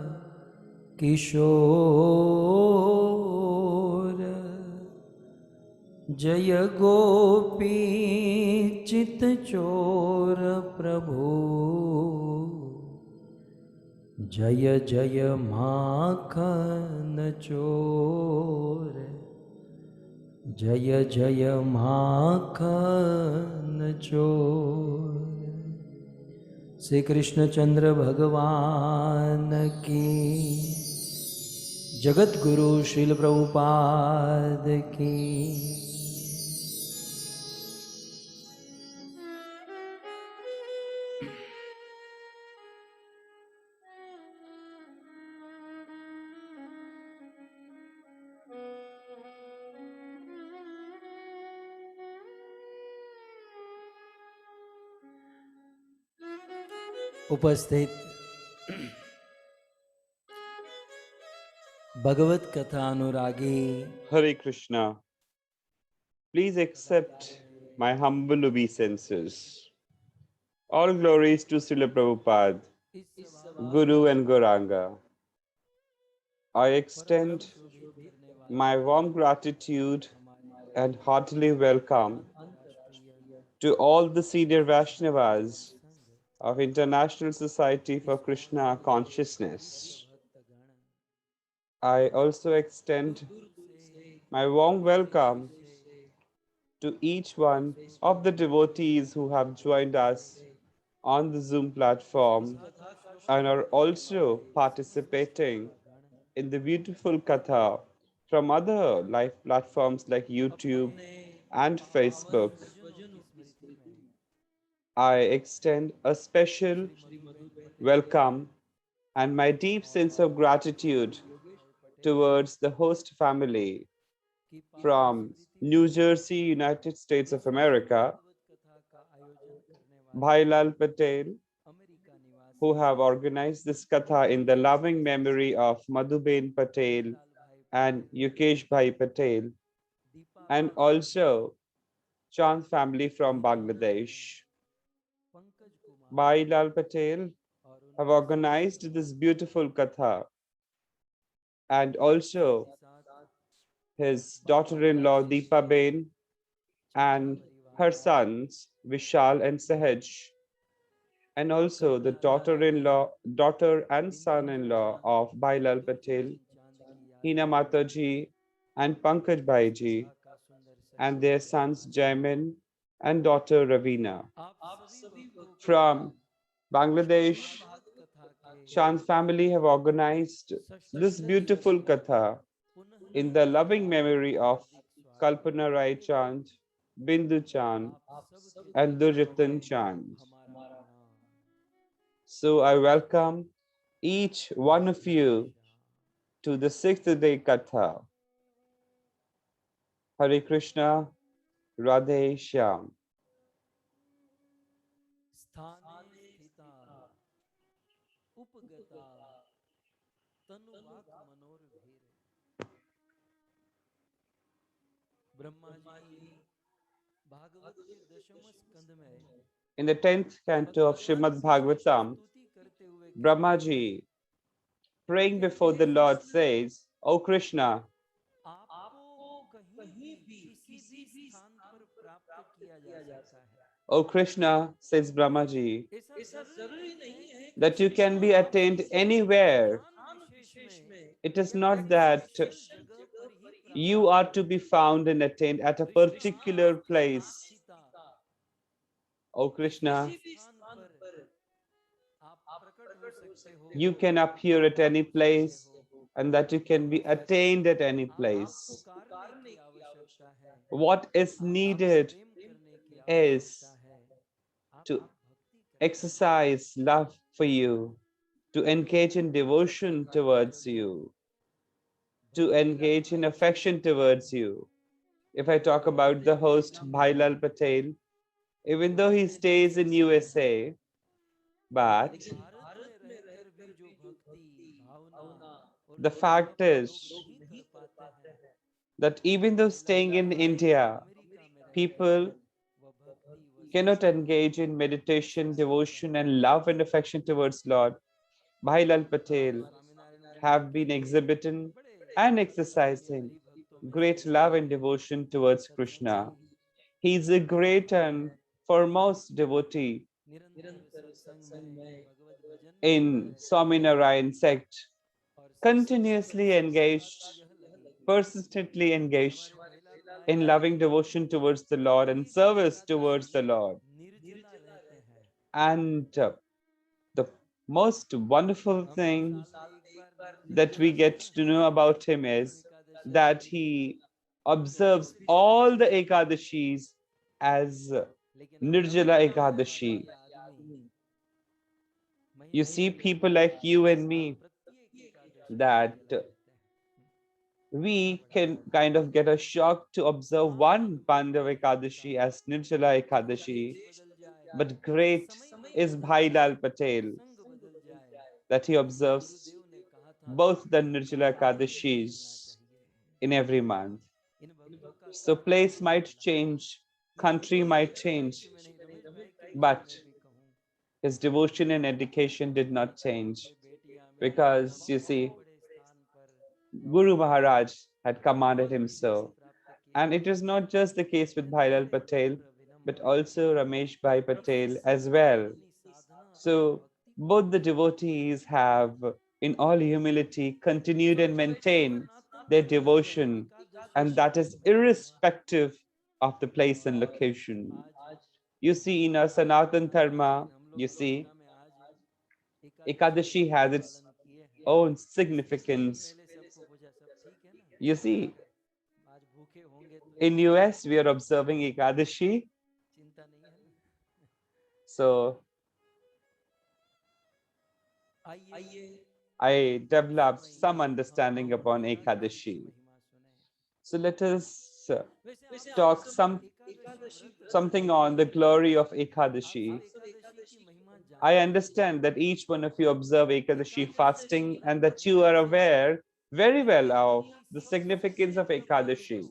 किशोर जय गोपी चित चोर प्रभु जय जय माखन चोर जय जय माखन चोर। श्री कृष्ण चंद्र भगवान की, जगत गुरु श्रील प्रभुपाद की। उपस्थित भगवत कथा अनुरागी Hare Krishna. Please accept my humble obeisances. All glories to Srila Prabhupada, Guru and Gauranga. I extend my warm gratitude and heartily welcome to all the senior Vaishnavas of International Society for Krishna Consciousness. I also extend my warm welcome to each one of the devotees who have joined us on the Zoom platform and are also participating in the beautiful Katha from other live platforms like YouTube and Facebook. I extend a special welcome and my deep sense of gratitude towards the host family from New Jersey, United States of America, Bhai Lal Patel, who have organized this katha in the loving memory of Madhuben Patel and Yukesh Bhai Patel, and also Chand family from Bangladesh. Bhai Lal Patel have organized this beautiful katha, and also his daughter-in-law Deepa Ben and her sons Vishal and Sahaj, and also the daughter and son-in-law of Bailal Patel, Hina Mataji and Pankaj Bhaiji, and their sons Jaimin and daughter Ravina. From Bangladesh, Chand family have organized this beautiful katha in the loving memory of Kalpana Rai Chand, Bindu Chand, and Durjatan Chand. So I welcome each one of you to the 6th day Katha. Hare Krishna, Radhe Shyam. In the 10th canto of Shrimad Bhagavatam, Brahmaji, praying before the Lord, says, O Krishna, O Krishna, says Brahmaji, that you can be attained anywhere. It is not that you are to be found and attained at a particular place. O Krishna, you can appear at any place and that you can be attained at any place. What is needed is to exercise love for you, to engage in devotion towards you, to engage in affection towards you. If I talk about the host, Bhailal Patel, even though he stays in USA, but the fact is that even though staying in India, people cannot engage in meditation, devotion, and love and affection towards Lord. Bhailal Patel have been exhibiting and exercising great love and devotion towards Krishna. He is a great and foremost devotee in Swaminarayan sect, continuously engaged, persistently engaged in loving devotion towards the Lord and service towards the Lord. And the most wonderful thing that we get to know about him is that he observes all the Ekadashis as Nirjala Ekadashi. You see, people like you and me, that we can kind of get a shock to observe one Pandav Ekadashi as Nirjala Ekadashi, but great is Bhai Lal Patel, that he observes both the Nirjala Ekadashis in every month. So place might change, country might change, but his devotion and dedication did not change, because you see, Guru Maharaj had commanded him so. And it is not just the case with Bhailal Patel, but also Ramesh Bhai Patel as well. So both the devotees have, in all humility, continued and maintained their devotion, and that is irrespective of the place and location. You see, in our Sanatan Dharma, you see, Ekadashi has its own significance. You see, in US, we are observing Ekadashi. So I developed some understanding upon Ekadashi. So let us talk something on the glory of Ekadashi. I understand that each one of you observe Ekadashi fasting and that you are aware very well of the significance of Ekadashi.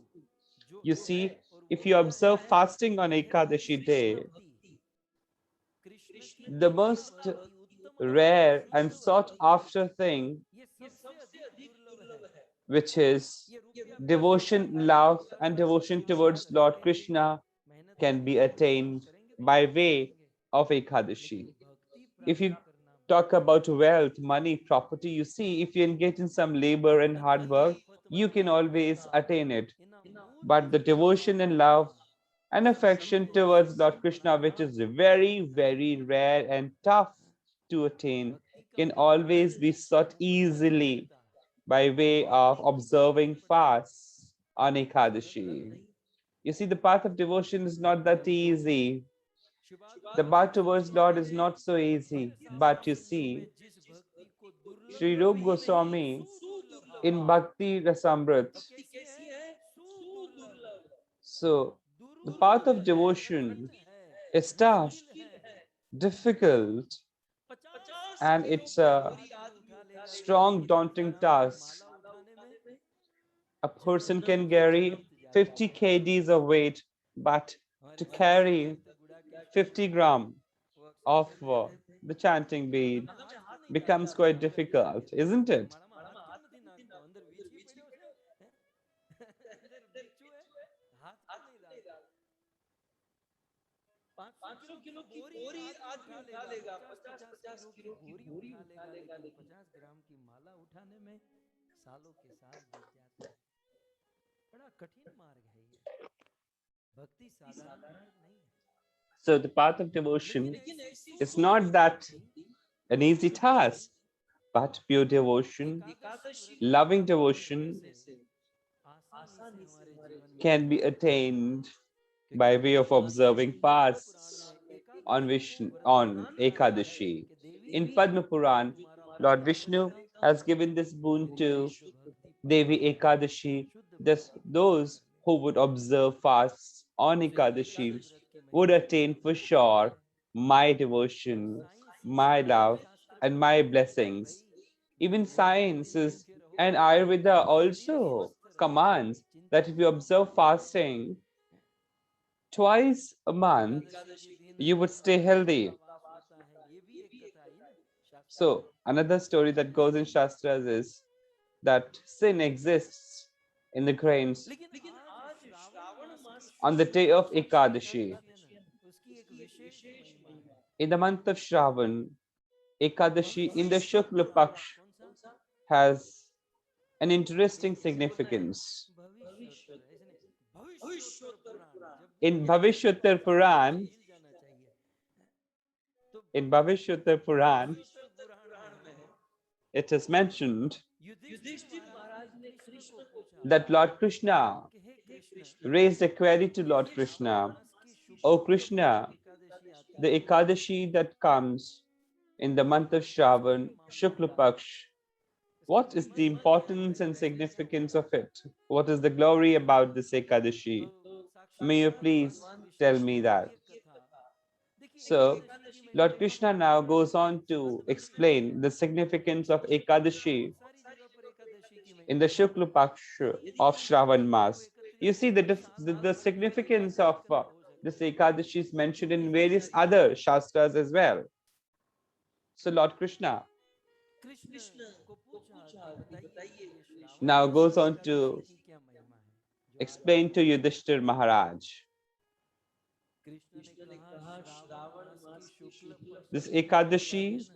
You see, if you observe fasting on Ekadashi day, the most rare and sought after thing, which is devotion, love, and devotion towards Lord Krishna, can be attained by way of Ekadashi. If you talk about wealth, money, property, you see, if you engage in some labor and hard work, you can always attain it. But the devotion and love and affection towards Lord Krishna, which is very, very rare and tough to attain, can always be sought easily by way of observing fasts on Ekadashi. You see, the path of devotion is not that easy. The path towards Lord is not so easy. But you see, Sri Rup Goswami in Bhakti Rasamrit. So, the path of devotion is tough, difficult, and it's a strong, daunting task. A person can carry 50 kgs of weight, but to carry 50 gram of the chanting bead becomes quite difficult, isn't it? So the path of devotion is not that an easy task, but pure devotion, loving devotion can be attained by way of observing fasts on Ekadashi. In Padma Puran, Lord Vishnu has given this boon to Devi Ekadashi. Those who would observe fasts on Ekadashi would attain for sure my devotion, my love, and my blessings. Even sciences and Ayurveda also commands that if you observe fasting twice a month, you would stay healthy. So Another story that goes in Shastras is that sin exists in the grains लेकिन आज श्रावण मास की on the day of शुक्ल पक्ष की Ekadashi. Ekadashi है ना, उसकी एक विशेष महिमा है। In the month of Shravan, Ekadashi in the भविष्य Shukla पुराण Paksh कौन सा? has an interesting significance. Bhavishyottara, ऐसे नहीं, भविष्योत्तर पुराण। जब भी In बोलते हैं ना, Bhavishyotter नीचे Puran, हिल जाना चाहिए। तो in Bhavishyotter Puran, भविष्योत्तर पुराण में it is mentioned युधिष्ठिर महाराज ने कृष्ण को पूछा that Lord Krishna कि हे Krishna, raised a query to Lord ये श्रावण Krishna, मास की O शुक्ल पक्ष Krishna, की एकादशी आती the है, Ekadashi that comes in the month of Shravan, Shukla Paksh, what is the importance and significance of it? What is the glory about this Ekadashi? May you please tell me that. So, Lord Krishna now goes on to explain the significance of Ekadashi in the Shukla Paksh of Shravan Mas. You see, the significance of this Ekadashi is mentioned in various other Shastras as well. So, Lord Krishna now goes on to explain to Yudhishthir Maharaj. This Ekadashi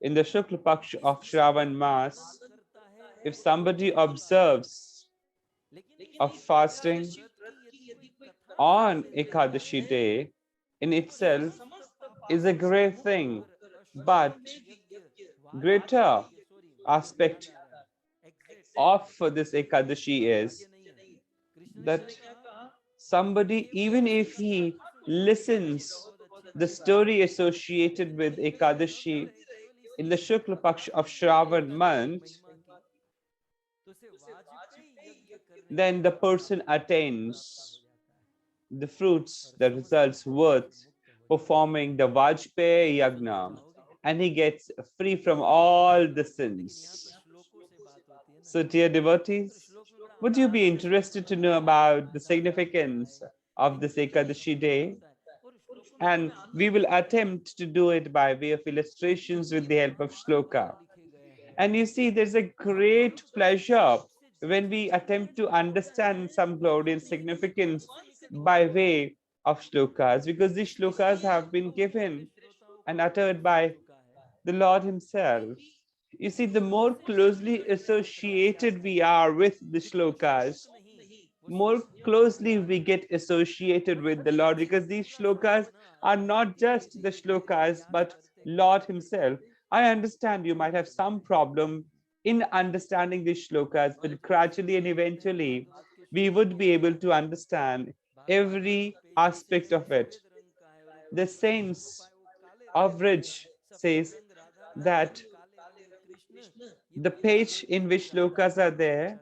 in the Shukla Paksh of Shravan Mas, if somebody observes of fasting on Ekadashi day, in itself is a great thing, but greater aspect of this Ekadashi is that somebody, even if he listens the story associated with Ekadashi in the Shukla Paksh of Shravan month, then the person attains the fruits, the results worth performing the Vajpayee Yagna, and he gets free from all the sins. So, dear devotees, would you be interested to know about the significance of this Ekadashi day? And we will attempt to do it by way of illustrations with the help of shloka. And you see, there's a great pleasure when we attempt to understand some glory and significance by way of shlokas, because these shlokas have been given and uttered by the Lord Himself. You see, the more closely associated we are with the shlokas, more closely we get associated with the Lord, because these shlokas are not just the shlokas, but Lord Himself. I understand you might have some problem in understanding these shlokas, but gradually and eventually we would be able to understand every aspect of it. The saints of Rich says that the page in which shlokas are there,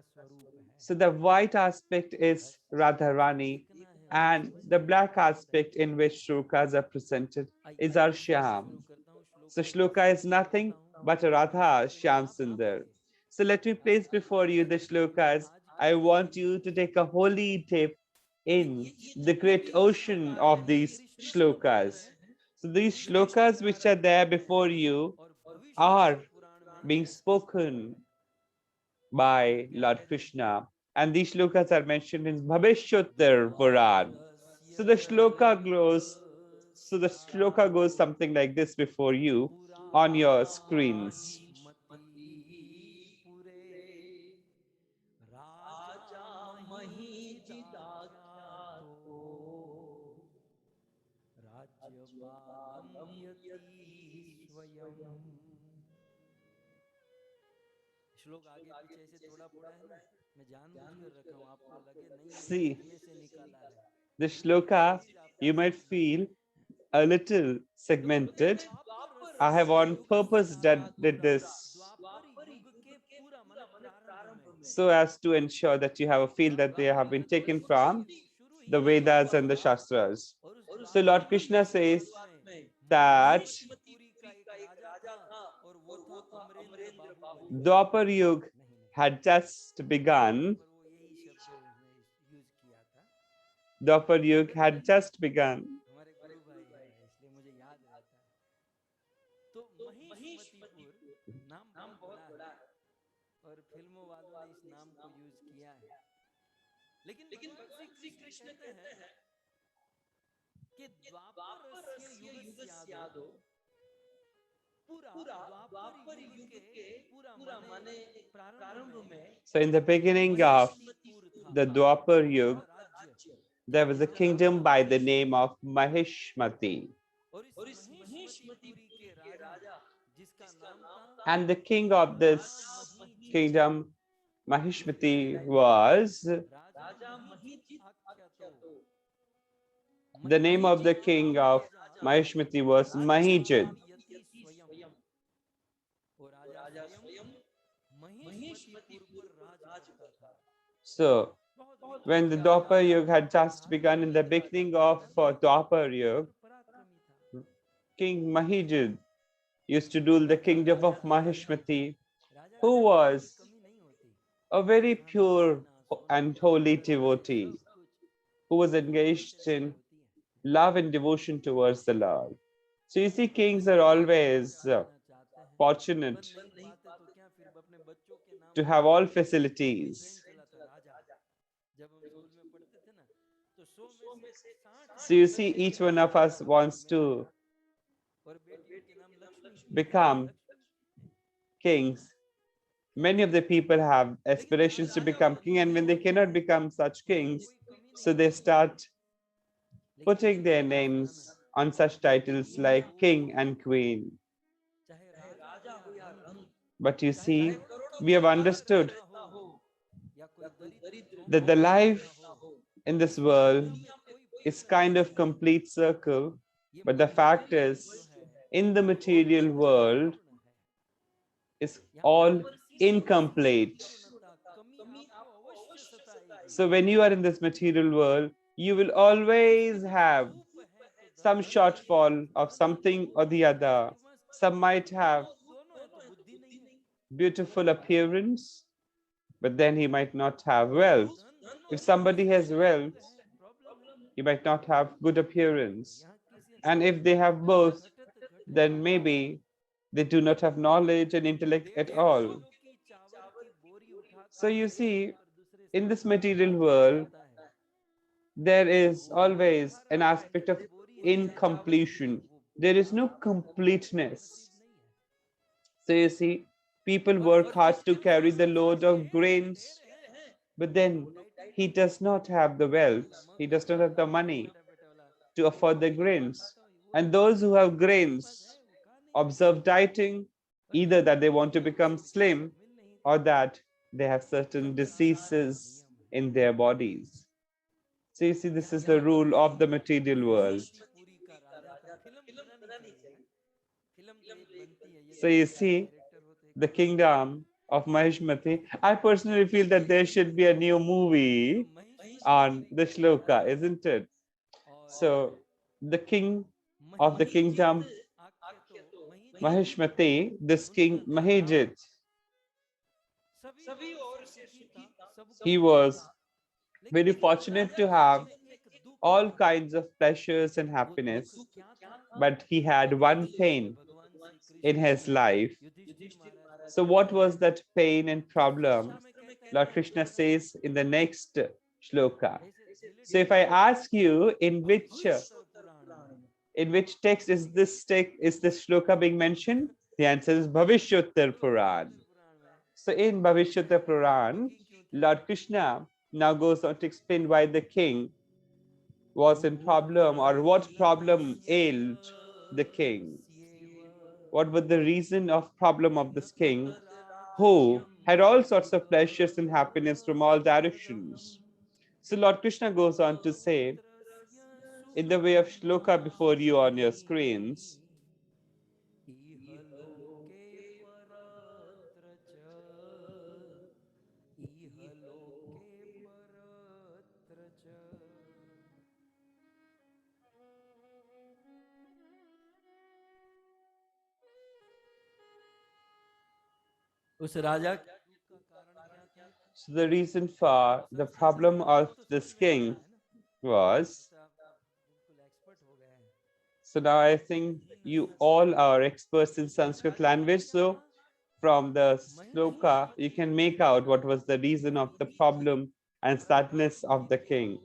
so the white aspect is Radharani, and the black aspect in which shlokas are presented is our Shyam. So shloka is nothing but Radha Shyam Sundar. So let me place before you the shlokas. I want you to take a holy dip in the great ocean of these shlokas. So these shlokas which are there before you are being spoken by Lord Krishna, and these shlokas are mentioned in Bhavishyotter Puran. So the shloka goes something like this before you on your screens. श्लोक आगे पीछे ऐसे थोड़ा थोड़ा है ना, मैं जानबूझकर रखा हूँ, आपको लगे नहीं है See, इसमें से निकाला है। the shloka you might feel a little segmented. I have on purpose did this so as to ensure that you have a feel that they have been taken from the Vedas and the Shastras. So Lord Krishna says that Dwapar Yuga had just begun. Dwapar Yuga had just begun. और फिल्मों वालों ने इस नाम को use किया है, लेकिन भगवान श्री कृष्ण कहते हैं कि द्वापरस्य युगस्यादो, पूरा द्वापर युग के, पूरा माने प्रारंभ में, So in the beginning of महिष्मतीपुर था, the Dwapar Yuga, राज्य, there was a kingdom by the name of Mahishmati. और इस महिष्मतीपुरी के राजा जिसका नाम था, And the king of this kingdom, Mahishmati, was Raja Mahijit आख्यातो, the name of the king of Mahishmati was Mahijit. यति स्वयं, वो राजा स्वयं महिष्मतीपुर पर राज करता था। So when the Dwapar Yuga had just begun, in the beginning of Dwapar Yuga, King Mahijit used to rule the kingdom of Mahishmati, who was a very pure and holy devotee, who was engaged in love and devotion towards the Lord. So you see, kings are always fortunate to have all facilities. So you see, each one of us wants to become kings. Many of the people have aspirations to become king, and when they cannot become such kings, so they start putting their names on such titles like king and queen. But you see, we have understood that the life in this world is kind of complete circle, but the fact is, in the material world, is all incomplete. So when you are in this material world, you will always have some shortfall of something or the other. Some might have beautiful appearance, but then he might not have wealth. If somebody has wealth, he might not have good appearance. And if they have both, then maybe they do not have knowledge and intellect at all. So you see, in this material world, there is always an aspect of incompletion. There is no completeness. So you see, people work hard to carry the load of grains, but then he does not have the wealth, he does not have the money to afford the grains. And those who have grains observe dieting, either that they want to become slim or that they have certain diseases in their bodies. So you see, this is the rule of the material world. So you see, the kingdom of Mahishmati, I personally feel that there should be a new movie on the shloka, isn't it? So the king of the kingdom Mahishmati, this king Mahijit, he was very fortunate to have all kinds of pleasures and happiness, but he had one pain in his life. So what was that pain and problem? Lord Krishna says in the next shloka. So if I ask you in which text is this shloka being mentioned, the answer is Bhavishyotter Puran. So in Bhavishyotter Puran, Lord Krishna now goes on to explain why the king was in problem, or what problem ailed the king. What was the reason of problem of this king, who had all sorts of pleasures and happiness from all directions? So Lord Krishna goes on to say, in the way of shloka before you on your screens, उस राजा के दुख का कारण क्या था? so the reason for the problem of this king was, so now I think you all are experts in Sanskrit language, so from the महिमा ही sloka, you can make out what was the reason of the problem and sadness of the king.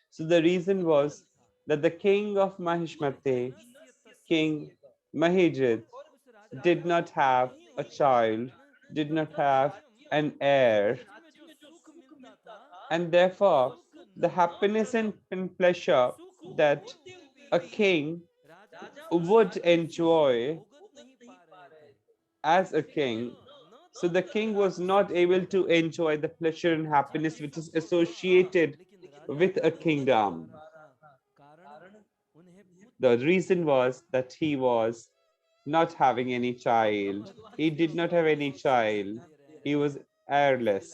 So the reason was that the king of Mahishmate, नस्य तस्य King Mahijit, और उस राजा के did not pass have नहीं a होने के child, कारण did तब not क्या था have स्वयं an उस heir, राज्य में जो सुख मिलता था and वो therefore सुख the न happiness मात्र and pleasure सुख that होते हुए a भी king राजा उस would राज्य की सुख को enjoy भोगत नहीं पा रहे थे as a न king. न So था the उनका king was राज्य not सुखी able to enjoy the pleasure and राज्य में happiness which सब is तो था associated लेकिन राजा with a भोग नहीं पा kingdom. रहा था कारण उन्हें The पुत्र नहीं reason मिल was रहा था that he was not having any अब child. भगवान He शिव did not अपनी have any एक्सप्लेनेशन child. दे रहे He हैं was दूसरी लाइन में heirless.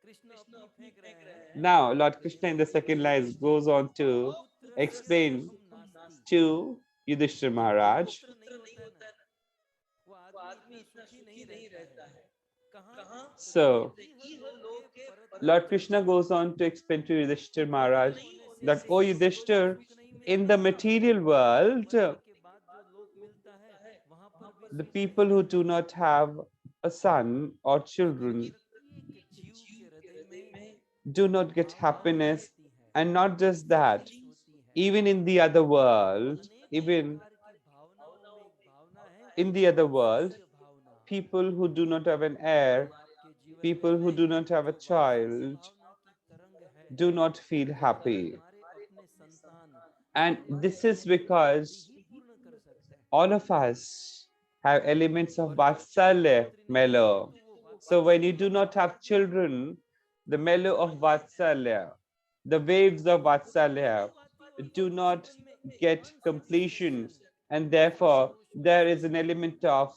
कृष्ण अपनी फेंक रहे हैं Now, Lord कि हे Krishna in the second line Yudhishthir goes on to अपुत्रस्य explain सुखम नास्ति to Yudhishthir जब Maharaj. पुत्र नहीं होता है ना वो आदमी इतना सुखी नहीं रहता है कहाँ तो कहते So, इह लोके परत्र Lord च Krishna goes on to explain to Yudhishthir पुत्र Maharaj नहीं होने से that, भी O उनको Yudhishthir, सुख नहीं in मिलता the material world, मरने के बाद जो लोक मिलता है वहां पर भी the सुख नहीं people who रहता do not have a son or क्योंकि children प्रत्येक जीव के हृदय में do not get भावनाएं happiness. होती है And not just that, feelings होती है even in the other और world, अनेकों even प्रकार की भावनाओं में एक भावना है in the other world, वात्सल्य भावना people who do not have an heir, यदि आपके जीवन में people who do not have a जो वात्सल्य child, भावना की तरंग है do not feel तो केवल happy. हमारे अपने संतान जो And हमारे this is अपने पुत्र because ही पूर्ण कर सकते हैं all of us have elements of और जो चाहे Vatsalya पुत्र नहीं है mellow. तो वो So when you वात्सल्य do not Bhavna have children, the mellow of Vatsalya, the waves of Vatsalya तब आती है do not जीवन में get completion, unsatisfaction and therefore असंतोष there is an असंतुष्टि element of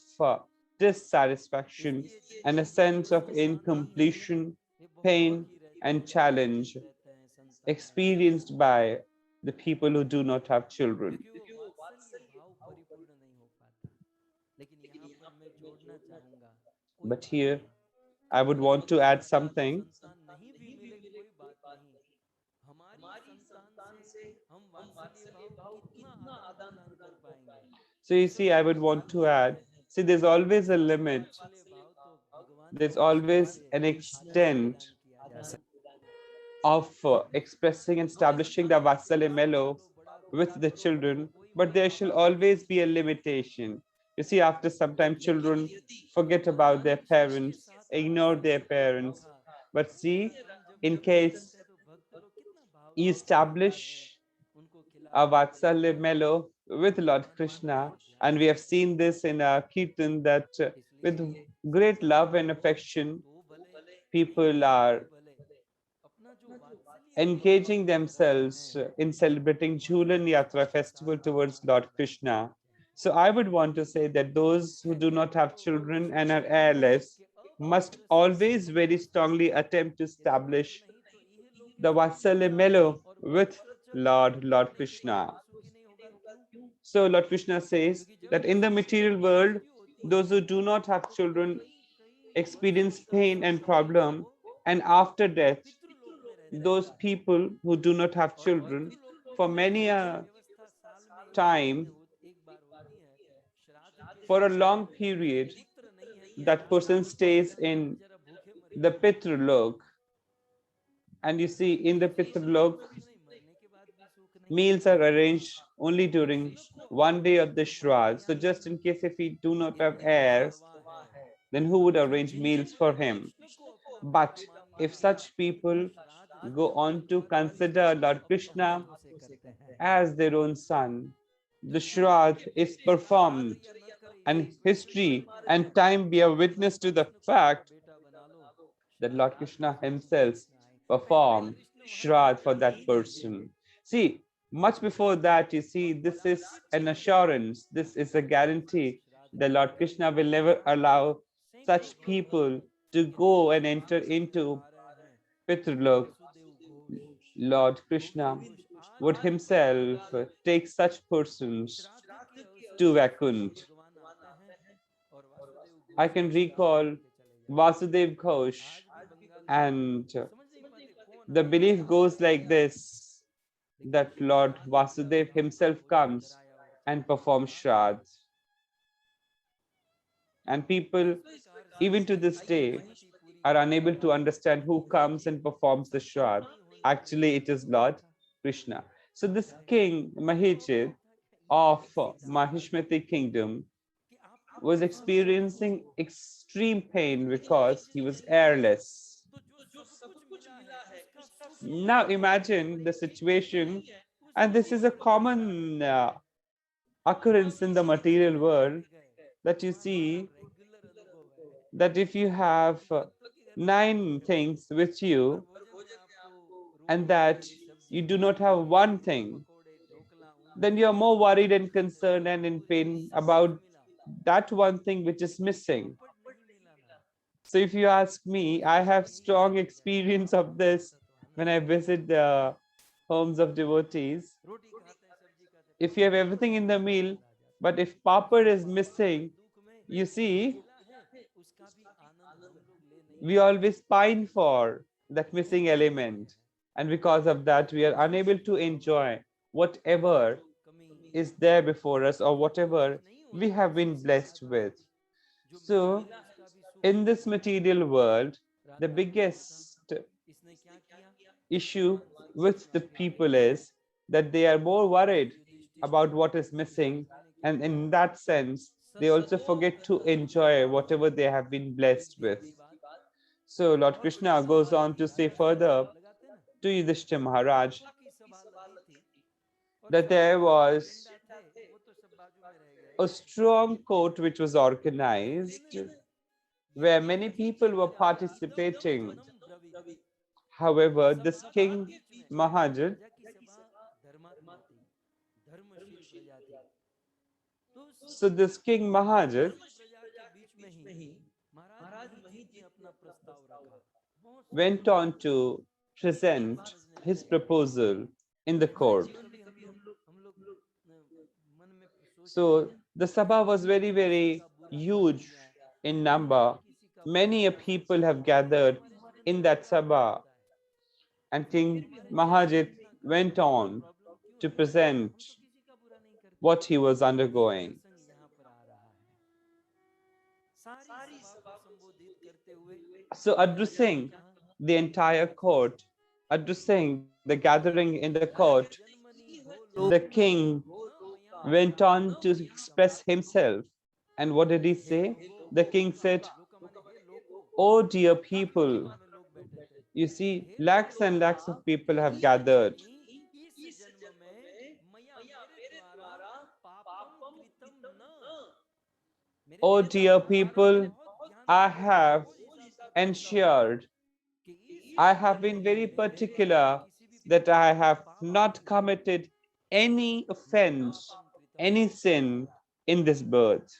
dissatisfaction इसलिए and a जितने भी sense of संतान नहीं है incompletion, वे बहुत pain, दुखी रहते and हैं challenge चिंतित रहते हैं संतान नहीं होने experienced पर by the people who do not have children. क्योंकि वो वात्सल्य भाव परिपूर्ण नहीं हो पाता लेकिन यहाँ पर मैं जोड़ना चाहूंगा कोई But बात here नहीं I would हमारे want to add something. संतान नहीं भी मिले कोई बात नहीं हमारी संतान से हम वात्सल्य भाव कितना आदान प्रदान कर पाएंगे So you Ishwar see, I से would तो want to मांगते ही add. हैं See, there's always a लेकिन limit. वात्सल्य भाव तो भगवान There's की दृष्टि always से an आदान extent प्रदान किया जा सकता of expressing and हम establishing इतना the करके Vatsalya लाड mellow पालो बड़ा with करो the children, कोई but माँ there बाप shall नहीं always be a सोचते limitation. You see, after some time, लेकिन children यदि forget about भगवान their शिव के parents, साथ ignore their वात्सल्य भाव parents. रखा But तो see, हम जब in जब भी case करते हैं तो भक्त लोग कितना भाव you भाव से करते हैं establish उनको a खिलाते Vatsalya पिलाते mellow with Lord भगवान शिव Krishna, का ध्यान and we have करते seen हैं this in our Kirtan that with इसलिए great संतान love and हो affection, तो भले नहीं people भी हो are तो भले अपना जो वात्सल्य भाव की engaging जो रंग है themselves in celebrating भगवान Jhulan शिव Yatra के साथ festival towards आदान Lord प्रदान करना Krishna. चाहिए So I would want to say that those who है do not have तो children इसमें and are लिखा है heirless कि must अपपुत्र से always सुखम very नास्ति strongly attempt to यदि पुत्र establish नहीं तो इह लोके the सुखी नहीं Vatsalya होगा mellow और with पुत्र च Lord मरने के बाद Krishna. भी सुखी नहीं होगा क्यों So Lord Krishna says क्योंकि जब that in the मनुष्य की material world, मृत्यु होती those है who do not have तो children कई कई वर्षों experience तक pain and संतान problem, वो and after death, पितृलोक में रहते those हैं people who do not have और children पितृलोक में for भी many ऐसी a व्यवस्था साल में time, एक बार होती है श्राद्ध के for a समय long यदि period, पुत्र नहीं है तो that श्राद्ध person में तो stays ऐसा लगता है in जरा भूखे मर the गए Pitralok. And you see, in the इह लोक में Pitralok, सुख नहीं मरने के बाद भी सुख नहीं meals are arranged only during इसमें कोई one day of the जो भक्त Shraddh. So यहाँ पर just in case if we do not have इतने heirs, भावान्वा है then who would जो arrange जिन्हें meals for him? कृष्ण को अपना But भक्त मान if लिया such वो people श्राद्ध go करते on हैं to और consider इसको Lord अपने Krishna हाथों से करते हैं as their own son, तो the उनके Shraddh is बेटे श्राद्ध performed, या न करे and इससे कोई history फर्क नहीं and पड़ता time bear witness to the Krishna को अपना fact बेटा बना लो that Lord श्राद्ध Krishna जरूर himself कृष्ण आए पहले performed कृष्ण वहां Shraddh जाते for ही that नहीं थे person. See, much before that, you see, this is an assurance, this is a guarantee श्राद्ध that करने Lord के लिए Krishna will जाते never थे allow सैकड़ों such भक्त people to लेकिन go यहाँ and enter आप सुन नहीं into पा रहे हैं Pitralok. Vasudev Ghosh Lord Govind Krishna Ghosh आज would भी himself कलयुग में take such persons श्राद्ध के अवसर to पर Vaikunt. भगवान आते हैं और वासुदेव I घोष can को श्राद्ध recall करके चले जाते हैं Vasudev Ghosh, आज भी बंगाल में and समझ नहीं पाते कौन the आया belief goes like this, लेकिन that Lord श्राद्ध का Vasudev भाव himself वो लेकर comes आया और and चला गया performs कहाँ Shraddh. And people, तो इस प्रकार even से to this ये day, महिषी पूरी are की unable to understand who comes and performs the Shraddha. नहीं होने Actually, देने it is वाला Lord था। Krishna. So this अरे king, तो Mahijit, था क्या? ये of एक सिद्धांत Mahishmati kingdom, कि आपको was जो सब कुछ experiencing extreme pain लेकिन because he was heirless. तो जो सब कुछ मिला है उसका सुख Now नहीं है, imagine the situation, and उसको this is a common occurrence in the material world, that you see regular अनुभव है। that if you have nine things with और you भोजन में आपको and रोटी that पूरी you सब्जी do not have puri one thing, पकोड़े dhokla then ऊंधिया you are more worried and तो concerned and in पूरी pain सब कुछ about मिला that one thing which is missing. पापड़ नहीं मिला ना, So if you ask me, I भोजन have में यही strong सब है। experience of पापड़ this होता तो when आनंद I होता, visit the homes of devotees. रोटी खाते हैं सब्जी खाते हैं, If you have papad everything in होता the तो meal, आनंद आ जाता। but if papad is पापड़ के missing, दुख में you जो see, मिला है उसका भी आनंद हम लोग ले नहीं we पाते, always pine for that यही missing कमी है। element. And because of that, we are unable to enjoy यही whatever तो कमी is there before us or whatever कुछ नहीं we होता have been उसके blessed बाद भी with. जो मिला So, है उसका भी सुख in नहीं this है। material world, the Radha Govind biggest इसने क्या किया, issue भगवान श्री कृष्ण with के the आगे people गए is that they are more worried Yudhishthir about को what is उपदेश missing, देने के and लिए in that sense, they सत्य also को forget to कथन enjoy whatever they have been फिर blessed भी with. अगली बात So, Lord कठोर की Krishna सभा goes on लगी, to say राजा से further लगाते हैं ना, to Yudhishthira Maharaj कठोर की सभा लगी थी और that सभी there जो was पेंडा थे वो तो सब बाजू में रह गए, a strong court which was लेकिन organized where many Yudhishthir people ji were राजा इदम participating. वचनम ब्रवीत, However, this सबका king बीच में Mahajit, राजा की सभा धर्मात्मा थी, धर्मशील प्रजा थी, तो उस so this king Mahajit धर्मशील प्रजा के बीच में ही महाराज महीजीत ने अपना प्रस्ताव रखा, बहुत सुंदर went बात on है, to present समझने his लायक है। proposal in the जीवन court. में कभी हम लोग मन में सोचते So हैं the कि sabha was हमने very, किसी very का बुरा मान huge लिया, in हमने number. किसी का बुरा Many a भला people सोचा, have ये gathered हमारे जीवन in में that कितना बार sabha, होता है। and फिर King हमारे जीवन में Mahajit इतना went कठिनाई और on प्रॉब्लम क्यों to है, present हम तो किसी का बुरा नहीं करते। what he was एक undergoing. प्रसंग यहाँ पर आ रहा है, सारी सभा को संबोधित करते हुए So महाराज ने addressing कहा, the entire court, addressing the gathering in the court, जन्मनि भो the king न मया went जातं on to Lokam, express himself. And what did he hey say? Logo, The king said, लोका माने हे लोगो, "Oh dear काफी people, मात्रा में लोग बैठे थे, you see, hey lakhs logo, and lakhs of people have gathered. जन्मनि इस जन्म में मया मेरे द्वारा पापम कृतम न, Oh मेरे dear द्वारा people, बहुत ध्यान I रखिए, have बहुत हिसाब से बताता हूँ ensured, कि इस I have जन्म been very में मेरे द्वारा particular किसी भी that प्रकार I का have पाप not नहीं, committed any न offense, पापम कृतम any न, sin in this birth."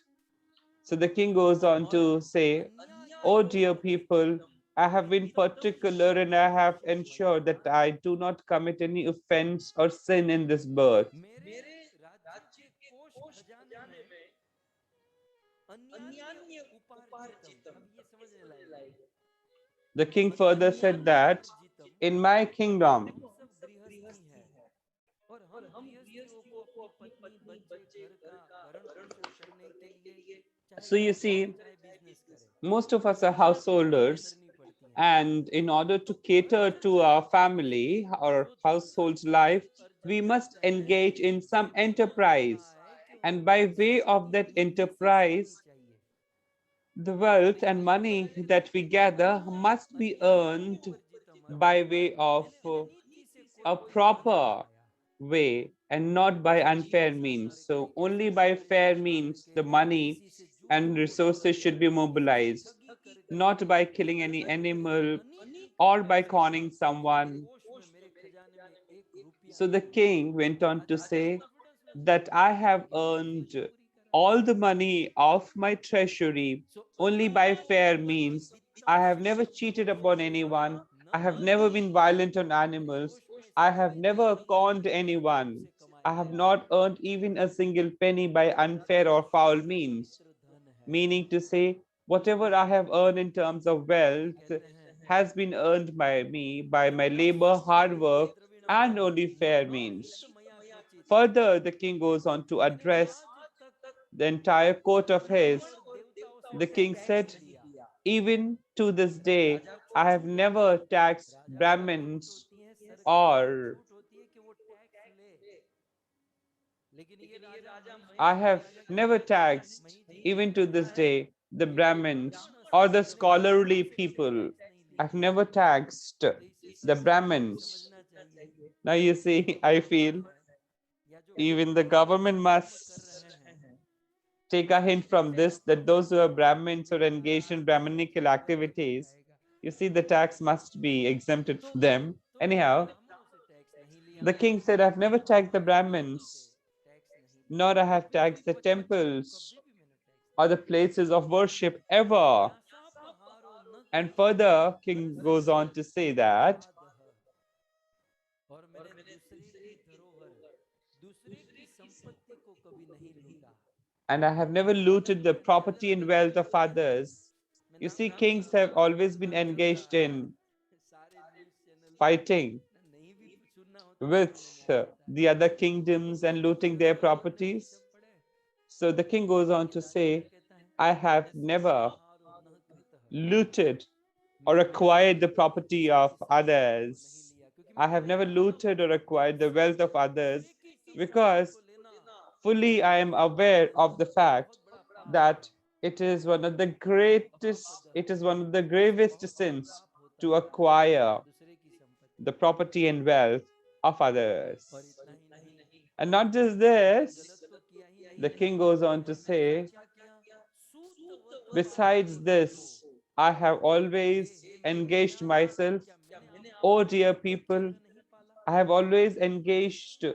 So the king goes on और to say, अन्याय "Oh dear रहित people, I have been निर्दोष particular and I have मया ensured that I do not commit any offense or sin in this birth." मेरे राज्य के कोष खजाने में अन्यान्य उपार्जितम, अब ये समझने लायक है, The king further said अन्यान्य that उपार्जितम, in my kingdom, हम सब गृहस्थी हैं और हम गृहस्थियों को अपनी पत्नी बच्चे घर का भरण पोषण करने के लिए चाहे so you जॉब करे see, चाहे बिजनेस करे, most of us are हमेशा खर्चाएं householders, करनी पड़ती हैं, and in order to तो cater खर्चा to our करने के family लिए or जो household's धन life, अर्जन we must करता है engage in some वो enterprise. चाहता है कि वो And by way पैसे of की that वृद्धि से होनी enterprise, चाहिए, the wealth लेकिन and यहाँ पर money है that we gather must be अन्यान्य earned उपर्जितम by अर्जितम, way of यानी अनीति से कोई a पैसा नहीं proper कमाया, way and not by unfair ऐसा means. हमारे So कई केस only होते by हैं, fair विश्वास means करके the money किसी से झूठ and बोल resources करके should be किसी से mobilized, ठगी करके not by या killing any फिर किसी animal अनीति को or by पैसा conning कमाकर मेरे someone. कोष में मेरे खजाने में एक रुपया So the नहीं है, king went on to राजा को say कॉन्फिडेंस में था that I have कि मैं earned फीस पूरी कराऊंगा, all the money of my treasury so only by अन्यान्य fair means. उपर्जितम I have never cheated संदोषम upon anyone. न I have never been हन्ति, violent on मेरे animals. कोष में से I have कोई never धन conned अधर्म anyone. से कमाया I have गया not नहीं, earned even a single penny by unfair मेरा or foul शुद्ध means. पवित्र धन है, Meaning to say, whatever I have earned in terms of ये wealth कहते हैं has been earned by me, by my labor, hard ब्रह्मण्यस्य work, द्रविणम and only fair न means. वित्त मया क्वचित, Further, the king goes on to मैंने address आज तक the entire court of धन his और देवताओं The king said, लिया। even to this day, राजाओं को I have छूट होती never है, taxed राजाओं को छूट Brahmins होती है, सरकार को or छूट होती है कि वो टैक्स ले, लेकिन ये राजा I महिष्मती have राजा क्या never कहता है, taxed, मही जी even to कहता this है day, the कि ये Brahmins ब्राह्मण or से the कभी scholarly ब्राह्मणों से कभी people. टैक्स नहीं लिया। I've never taxed तो इसे the सरकार को भी Brahmins. समझना चाहिए Now you कि जो see, I ब्राह्मण feel है या जो even the वैदिक government कर्म कर must रहे हैं, take a hint from this that those who are Brahmins or engaged in Brahminical क्या होगा तो कौन activities, खाएगा? you see, the tax must be exempted तो for them. तो Anyhow, ब्राह्मणों से टैक्स नहीं लिया, the king said, I've never taxed the वेदियों से Brahmins, टैक्स नहीं लिया, nor I have यज्ञों की taxed the क्वचित, temples कभी भी मैंने टैक्स or नहीं the लिया। places of worship ever. न्यासापहारो न And करियो further, king goes धर्मस्य on to say that, विवादः, और मैंने दूसरे की धरोहर, दूसरे की संपत्ति को कभी नहीं लूटा। and I have never looted the property and wealth of others. मैं You नाम see, नहीं ले kings रहा, have always been पता चलता engaged in सारे न्यूज़ चैनल fighting नहीं भी सुनना होता तो with सुनने में आ जाता है। the other kingdoms and looting their Bhagavat में ये properties. सब पढ़े, So the king goes on ये to राजा क्या say, कहता है, I have never न्यासापहारो न कृतः, looted or मैंने acquired दूसरे the property दूसरे of की संपत्ति को नहीं others. लिया, क्योंकि मैं I have never जानता हूँ looted or acquired the wealth of others दूसरे की संपत्ति because को लेना fully I am aware of the fact बहुत बड़ा पाप है। that it is one of the greatest, महापदः, it is one of the gravest बहुत बड़ा sins पाप होता to है acquire दूसरे की संपत्ति the को लेना। property and wealth of others. और इतना ही नहीं, And not just मैंने गलत this, तो किया ही the नहीं, king goes on to मैंने क्या say, क्या किया, सूतवत besides भाषित को, this, I have hey always hey engaged लोकप्रिया, myself. क्या मैंने आपको Oh, अपने dear बच्चे people, का नहीं पाला? I have always engaged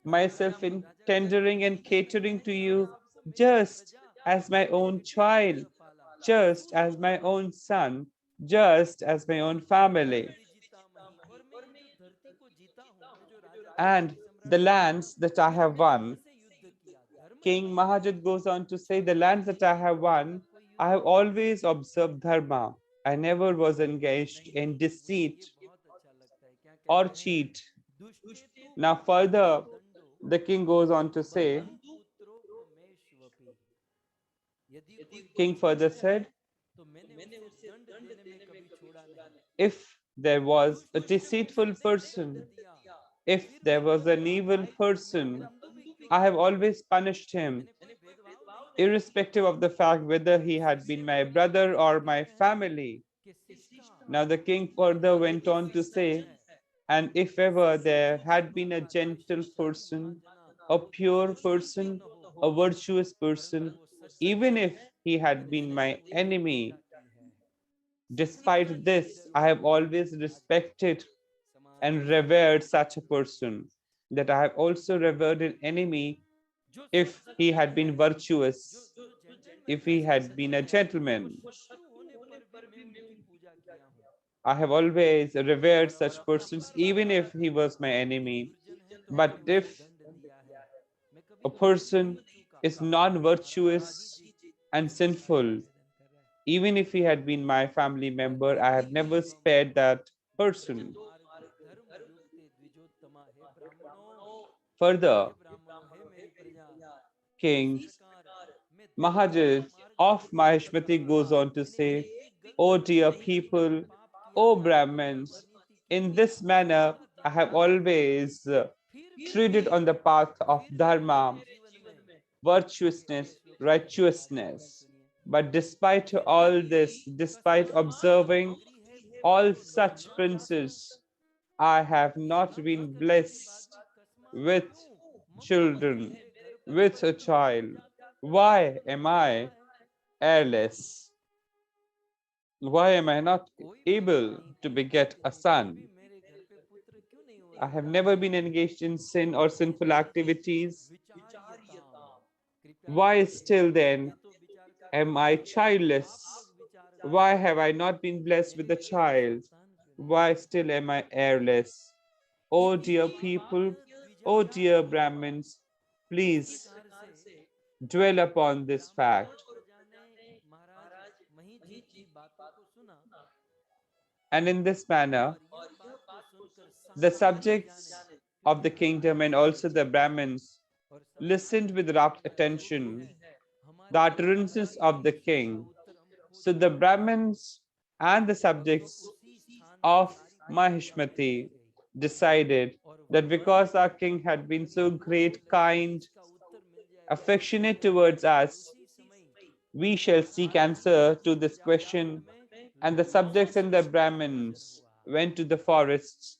myself in राजा कहता है tendering and कि catering to मैंने आप you सबको मेरी just प्रजा, as my मेरे own बेटे की child, तरह पाला। just as सूतवत my own भाषित को, son, just as my own family. दंड जीता मही, और मैं ये जो धरती को जीता हूँ, मैं जो राजा And चक्रवर्ती सम्राट the बना हूँ, lands that I मैंने have धर्म won, से युद्ध किया, धर्म King रक्षा किया। Mahajit goes on to say, the छल lands that I कपट have चतुराई का won, कोई I युद्ध have नहीं किया। always observed dharma. I never was engaged नहीं, in मुझे deceit ये बहुत अच्छा लगता है, क्या or कहते हैं, cheat. दुष्टेतु Now, विद्यते further, दंडो the king goes on to say, बंधु पुत्रोपमेष्वपि, यदि कोई King दुष्ट further है said, तो मैंने उसे दंड देने में कभी छोड़ा नहीं। if there was a दुष्ट थे उसे deceitful मैंने दंड person, दिया, if फिर there भी was an बंधु evil भाई को मैंने person, बंधु भी क्यों I have करूं, always punished him, मैंने कोई भेदभाव नहीं किया। irrespective of the fact whether he had been शिष्य my को लेकर brother के क्या or my कहते हैं family. कि शिष्टा, Now the king further यदि went कोई on to सज्जन say, है, and if ever there Sushil had been a होगा तो gentle शिष्टादि person, महाजना, a pure सुशील क्यों person, न हो, a virtuous परंतु person, वो सज्जन even है, if he had मैंने been नहीं my उसकी पूजा enemy, की है। despite शिष्टाचार की this, I जरूरत have नहीं है। always आज के respected समाज में and ऐसा नहीं revered है। such a person, that I have also revered an enemy जो if सज्जन he है, had been जो virtuous, जो जेंटलमैन if है, he जो had been a सज्जन है, वो gentleman. शत्रु होने पर भी मैं उनकी पूजा किया हूँ। I have always revered और such अपना persons, पक्ष even रखा if है। he was my कोई enemy. दुर्जन है तो But मैंने उसे if दंड दिया है, मैं कभी a पक्ष नहीं person चूका। is और हमारा ही non-virtuous ji and Shrimad Bhagavat sinful, निवेदन कर रहा है। even if he had been my family member, I have never एकेति spared that Braj person. मार्ग धर्म युक्ते द्विजोत्तमा, हे ब्राह्मणों, Further, हे ब्राह्मणों, हे मेरी प्रजा, इस King प्रकार मैं धर्म के Mahajit मार्ग पर of चल करके, Maheshmati goes on to मैंने say, एक भी O गलत dear एक भी गलत people, पाप किया O नहीं, कोई गलत Brahmins, नीति की in नहीं, this manner सबका I ध्यान have रखा है। always फिर भी treaded on the path of मेरे Dharma, जीवन में आगे virtuousness, श्लोक सुनिए, आगे लाइन righteousness. सुनिए, But despite फिर all भी this, despite कस्मात् observing गृहे all भवो such नन्यास्य, princes, I have not हम न been करते थे बात blessed भी, कस्मात् with क्यों, मम गृहे, children, मेरे घर पर with क्यों a तुम नहीं child. जाते? Why तुम्हें am क्या हुआ I है? heirless? Why am I not कोई बात able नहीं, to कोई बात beget a नहीं, फिर son? भी मेरे घर पे पुत्र क्यों नहीं I have उत्पन्न never होते? been engaged in sin or कहते sinful हैं activities. विचार्यताम, कृपया Why करके still then ये तो विचार करके am I देखिए, आप childless? लोग विचार Why करिए, have I not been blessed with मेरे a घर पे child? संतान क्यों नहीं Why होते? still am I heirless? Oh इति dear एवात people, oh dear द्विजायाः, Brahmins, इस please प्रकार से dwell upon this ब्राह्मण fact. प्रजा ने महाराज मही जी की बातों को सुना, And in this manner, और यह बात को सुनकर the सारी प्रजा ने, subjects क्योंकि of the Maharaj kingdom and सब also जानते the हैं Brahmins और सब listened जानते with हैं rapt जो भी attention. है, हमारे The लिए हमारा utterances of the प्रश्न का king Uttar So the Brahmins and the तो subjects उसी स्थान से of सारी प्रतिक्रिया भेजी Mahishmati गई decided और that वहां because our king had been so great, kind, इसका उत्तर मिल जाएगा उसी affectionate समय towards और us, उसी समय we shall seek answer to this question. And the subjects and the Brahmins went to the forests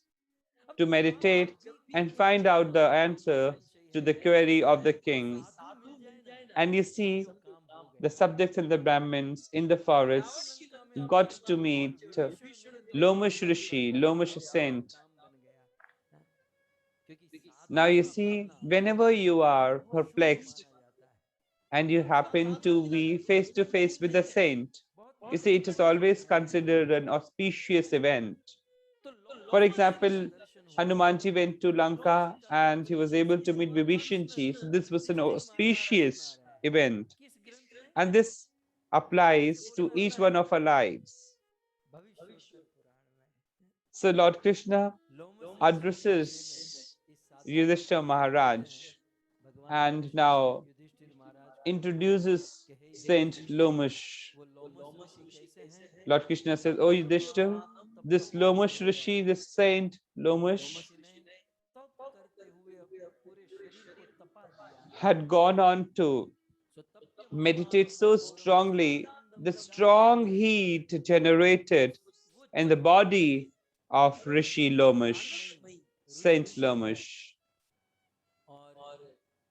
अब to जब meditate भी and किसी find out the महात्मा में answer संशय to the है query of the तो king. साधु मिल जाए ना And you समझो see, काम हो the गया subjects and the Brahmins in the Ravan forest Lanka में आपने got देखा to होगा meet विभीषण मिले तो Lomash लंका Rishi, जल गई Lomash और saint. काम बन गया हाँ? क्योंकि Now साधु you का see, होना whenever you are Shubh perplexed माना जाता है and you happen to be face to face with a saint, बहुत you see, it is always considered an auspicious event. तो For लोमश ऋषि का example, दर्शन हुआ Hanumanji went to Lomash Lanka का and he Darshan was able to meet भगवान Krishna Vibhishanji. So this was an Yudhishthir महाराज को सुना auspicious रहे हैं event. किस ग्रंथ में And this जोर से applies to बोलना each सब one of our lives. Bhavishyottara पुराण में So Lord Krishna लोमश ऋषि के बारे में addresses इस सातवें Yudhishthira स्कंद में कहते Maharaj हैं भगवान and कृष्ण ने now युधिष्ठिर महाराज को बोला introduces कि हे Saint युधिष्ठिर Lomash. वो लोमश ऋषि कैसे हैं Lord Krishna says, Oh वो Yudhishthira, महान this तपस्वी Lomash हुआ Rishi, करते this Saint Lomash, जिसने तप करते हुए अपने पूरे शरीर को तपा दिया had gone on to सो तप के meditate महाप्रभाव का so गौरव strongly, चार धाम the जब भी strong गाते हैं heat generated वो in the चक्र body of Rishi Lomash, ज्ञानमयी Rishi Saint Lomash. और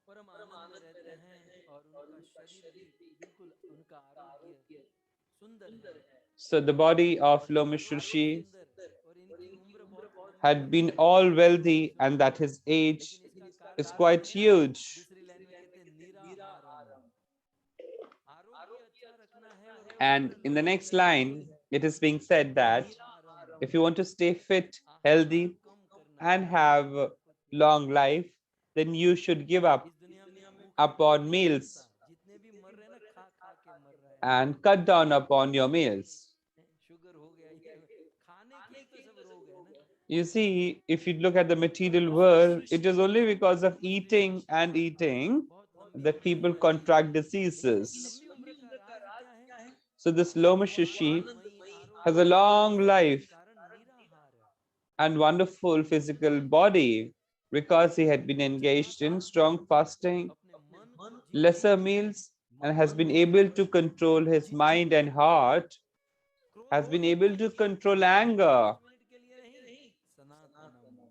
परम आनंद में रहते हैं और उनका शरीर भी बिल्कुल उनका आरोग्य सुंदर है So the body of और Lomash बहुत Rishi सुंदर और इनकी उम्र बहुत लंबी had है been all wealthy Lomash and Rishi that की his age लेकिन इसका is कारण क्या quite है huge. दूसरी लाइन में कहते हैं निराहारम आरोग्य अच्छा रखना है और And उम्र in the लंबी next करनी है line, it is being said तो that निराहारम if you want to stay fit, आहार healthy, कम करना and है have आपको त्याग long करना है life, then you should give up इस दुनिया में भूखा कोई upon नहीं मरता meals जितने भी मर रहे हैं ना खा खा के मर रहे हैं and cut down upon your meals. Sugar हो गया ये खाने के ही तो सब रोग है ना You see, if you look at the material Lomash Rishi world, की it is only because of उम्र eating and eating बहुत लंबी that उम्र people है contract लेकिन इस diseases. लंबी उम्र का राज क्या है So this Lomash और Rishi Anandamayi has a आरोग्यमयी long जीवन के life कारण निराहार and wonderful physical body because he had been engaged in लगातार strong fasting, अपने मन को जीतने lesser के लिए meals, and has मन been को able to वश में control his जितने mind भी and क्रोध है heart, क्रोध has हो been जाता able है to control लेकिन anger 5 मिनट के लिए नहीं सनातनम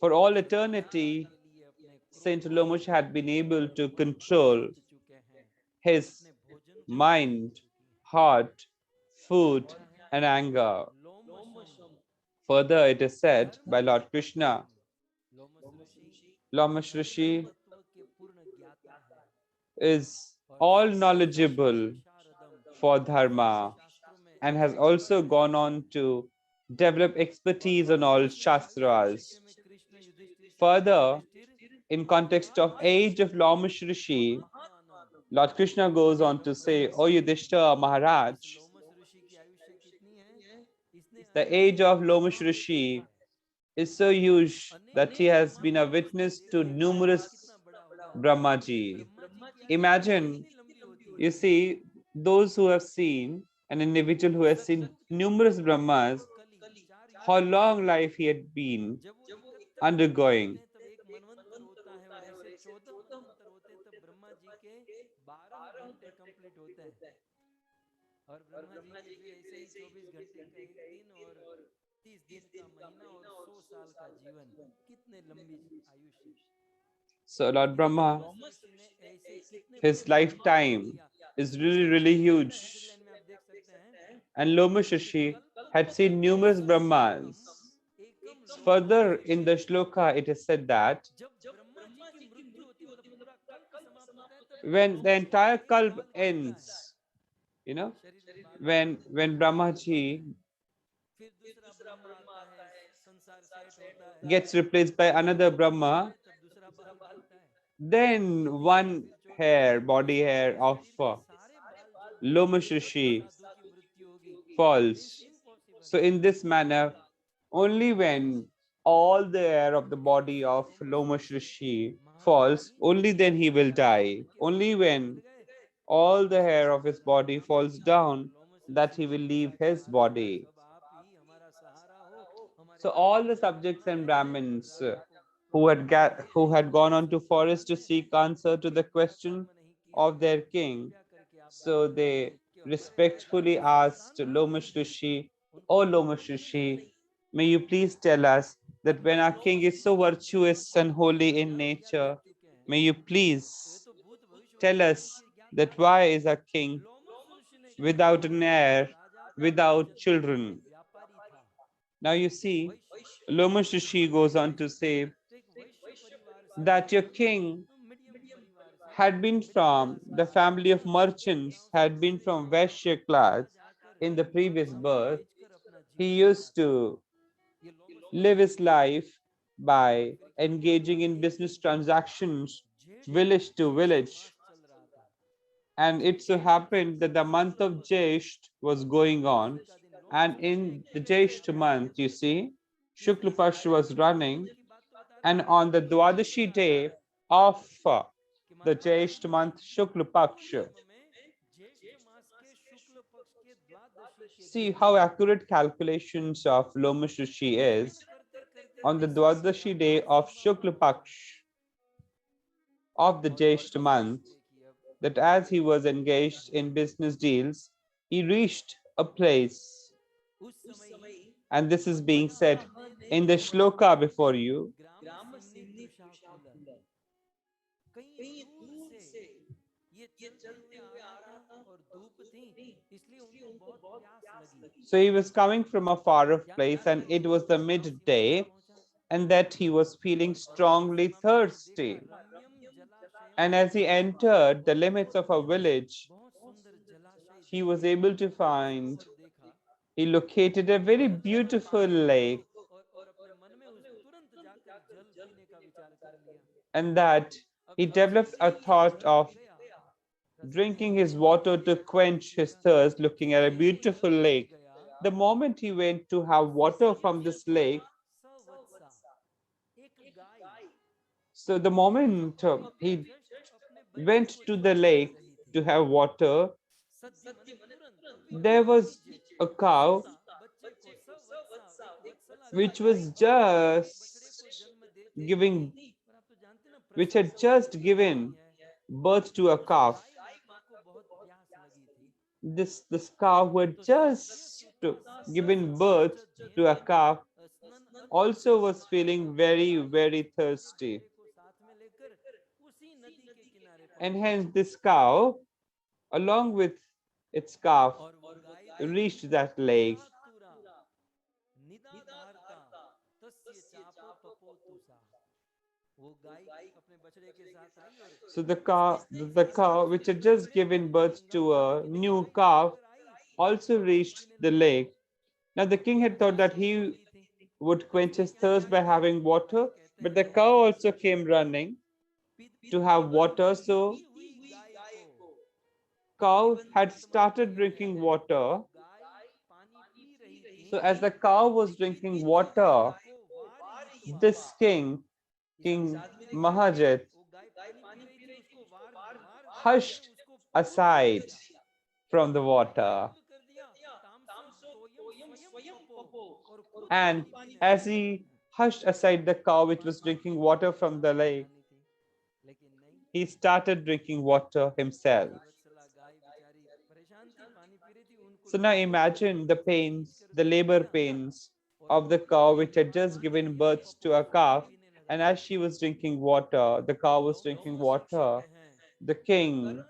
for all सदा सदा eternity. के लिए अपने Saint क्रोध को Lomash had been able और to मन को control जीत चुके हैं his अपने भोजन को जीत mind, चुके हैं heart, और food, क्या है and anger. लोमशम Further, it is said धर्म by Lord Krishna, तत्वम Lomash Rishi Lomash धर्म Rishi तत्व के पूर्ण ज्ञाता है is और all शास्त्र knowledgeable विशारदम for सभी Dharma शास्त्रों में and has एक्सपर्ट also है gone on to develop और expertise on वही all अपने आयु विषय Shastras. में कृष्ण युधिष्ठिर से बोले Further, Yudhishthir in context of age of महायुष्य Lomash Rishi, महात्मानम Lord Krishna goes on to Brahma say, O Yudhishthira Maharaj, इस लोमस ऋषि की आयुष्य कितनी है इसने the age अनेक of Lomash ब्रह्मांड देखे Rishi हैं is so huge that अनेक he has been ब्रह्मांड a जब उसने witness to देखे तो ब्रह्मा numerous कितना बड़ा होगा लेकिन Brahmaji. ब्रह्मा जी की आयु Imagine, कितनी लंबी होती you है see, those who have seen an individual who has seen सतयुग numerous त्रेता Brahmas, और कली 4 युग how होते long हैं life he had been जब वो इकट्ठा होके आते undergoing. हैं तब एक मनवंतर होता है और ऐसे 14 मनवंतर होते हैं तब ब्रह्मा जी के 12 घंटे कंप्लीट होते हैं और ब्रह्मा जी के फिर ऐसे ही 24 घंटे का एक दिन और 30 दिन का महीना और 100 साल का जीवन कितने लंबी आयुष्य So Lord लेकिन Brahma, लोमस ऋषि ने ऐसे कितने बड़े his ब्रह्मांड को lifetime लिया is दूसरी really, लाइन really में कहते हैं दूसरी huge. लाइन में आप देख सकते हैं And Lomash कि Rishi कल्प had seen कल्प numerous सहस्त्रम Brahmas. Ekam Lomash Further in the shloka, it is said that जब ब्रह्मा जी की मृत्यु होती है मतलब पूरा कल्प समाप्त होता है तब when the Lomash Rishi entire एक kalp बाल गिरता है ends, you know, शरीर में बाल नहीं होते when Brahmaji फिर दूसरा ब्रह्मा आता है संसार सेट होता है gets replaced by सब another खत्म होता Brahma, है तब दूसरा बाल गिरता है then फिर तीसरा one फिर चौथा hair, body लेकिन hair पूरे of शरीर के सारे बाल जब Lomash गिरेंगे तब Rishi साधु की मृत्यु होगी means falls. Impossible So in this manner, only when all the hair of the body कैसे of Lomash Lomash Rishi Rishi falls, महाज्ञानी only then he will और die. उनके Only बाल जब गिर when गए all the दूसरा hair of बाल his आना body आरंभ falls किया और down, that he will leave his body. So all the subjects and Brahmins who had gone on to forest to seek answer to the question of their king, so they respectfully asked Lomash Rishi, "O Lomash Rishi, may you please tell us that when our king is so virtuous and holy in nature, may you please tell us that why is our king without an heir, without children?" Now you see, Lomash Rishi goes on to say that your king had been from the family of merchants, had been from Vaishya class in the previous birth. He used to live his life by engaging in business transactions village to village. And it so happened that the month of Jesht was going on, and in the Jesht month, you see, Shukla Paksha was running, and on the Dwadashi day of the Jesht month, Shukla Paksha, see how accurate calculations of Lomash Rishi is. On the Dwadashi day of Shukla Paksh of the Jesht month, that as he was engaged in business deals, he reached a place, and this is being said in the shloka before you. So he was coming from a far off place, and it was the midday, and that he was feeling strongly thirsty. And as he entered the limits of a village, he was able to find, he located a very beautiful lake, and that he developed a thought of drinking his water to quench his thirst, looking at a beautiful lake. The moment he went to have water from this lake, so the moment he went to the lake to have water, there was a cow which was just giving, which had just given birth to a calf. This cow who had just given birth to a calf also was feeling very, very thirsty. And hence this cow, along with its calf, reached that lake. So the cow which had just given birth to a new calf also reached the lake. Now the king had thought that he would quench his thirst by having water, but the cow also came running to have water. So cow had started drinking water. So as the cow was drinking water, this King Mahajit, hushed aside from the water. And as he hushed aside the cow which was drinking water from the lake, he started drinking water himself. So now imagine the pains, the labor pains of the cow which had just given birth to a calf. And as she was drinking water, the cow was drinking water, the king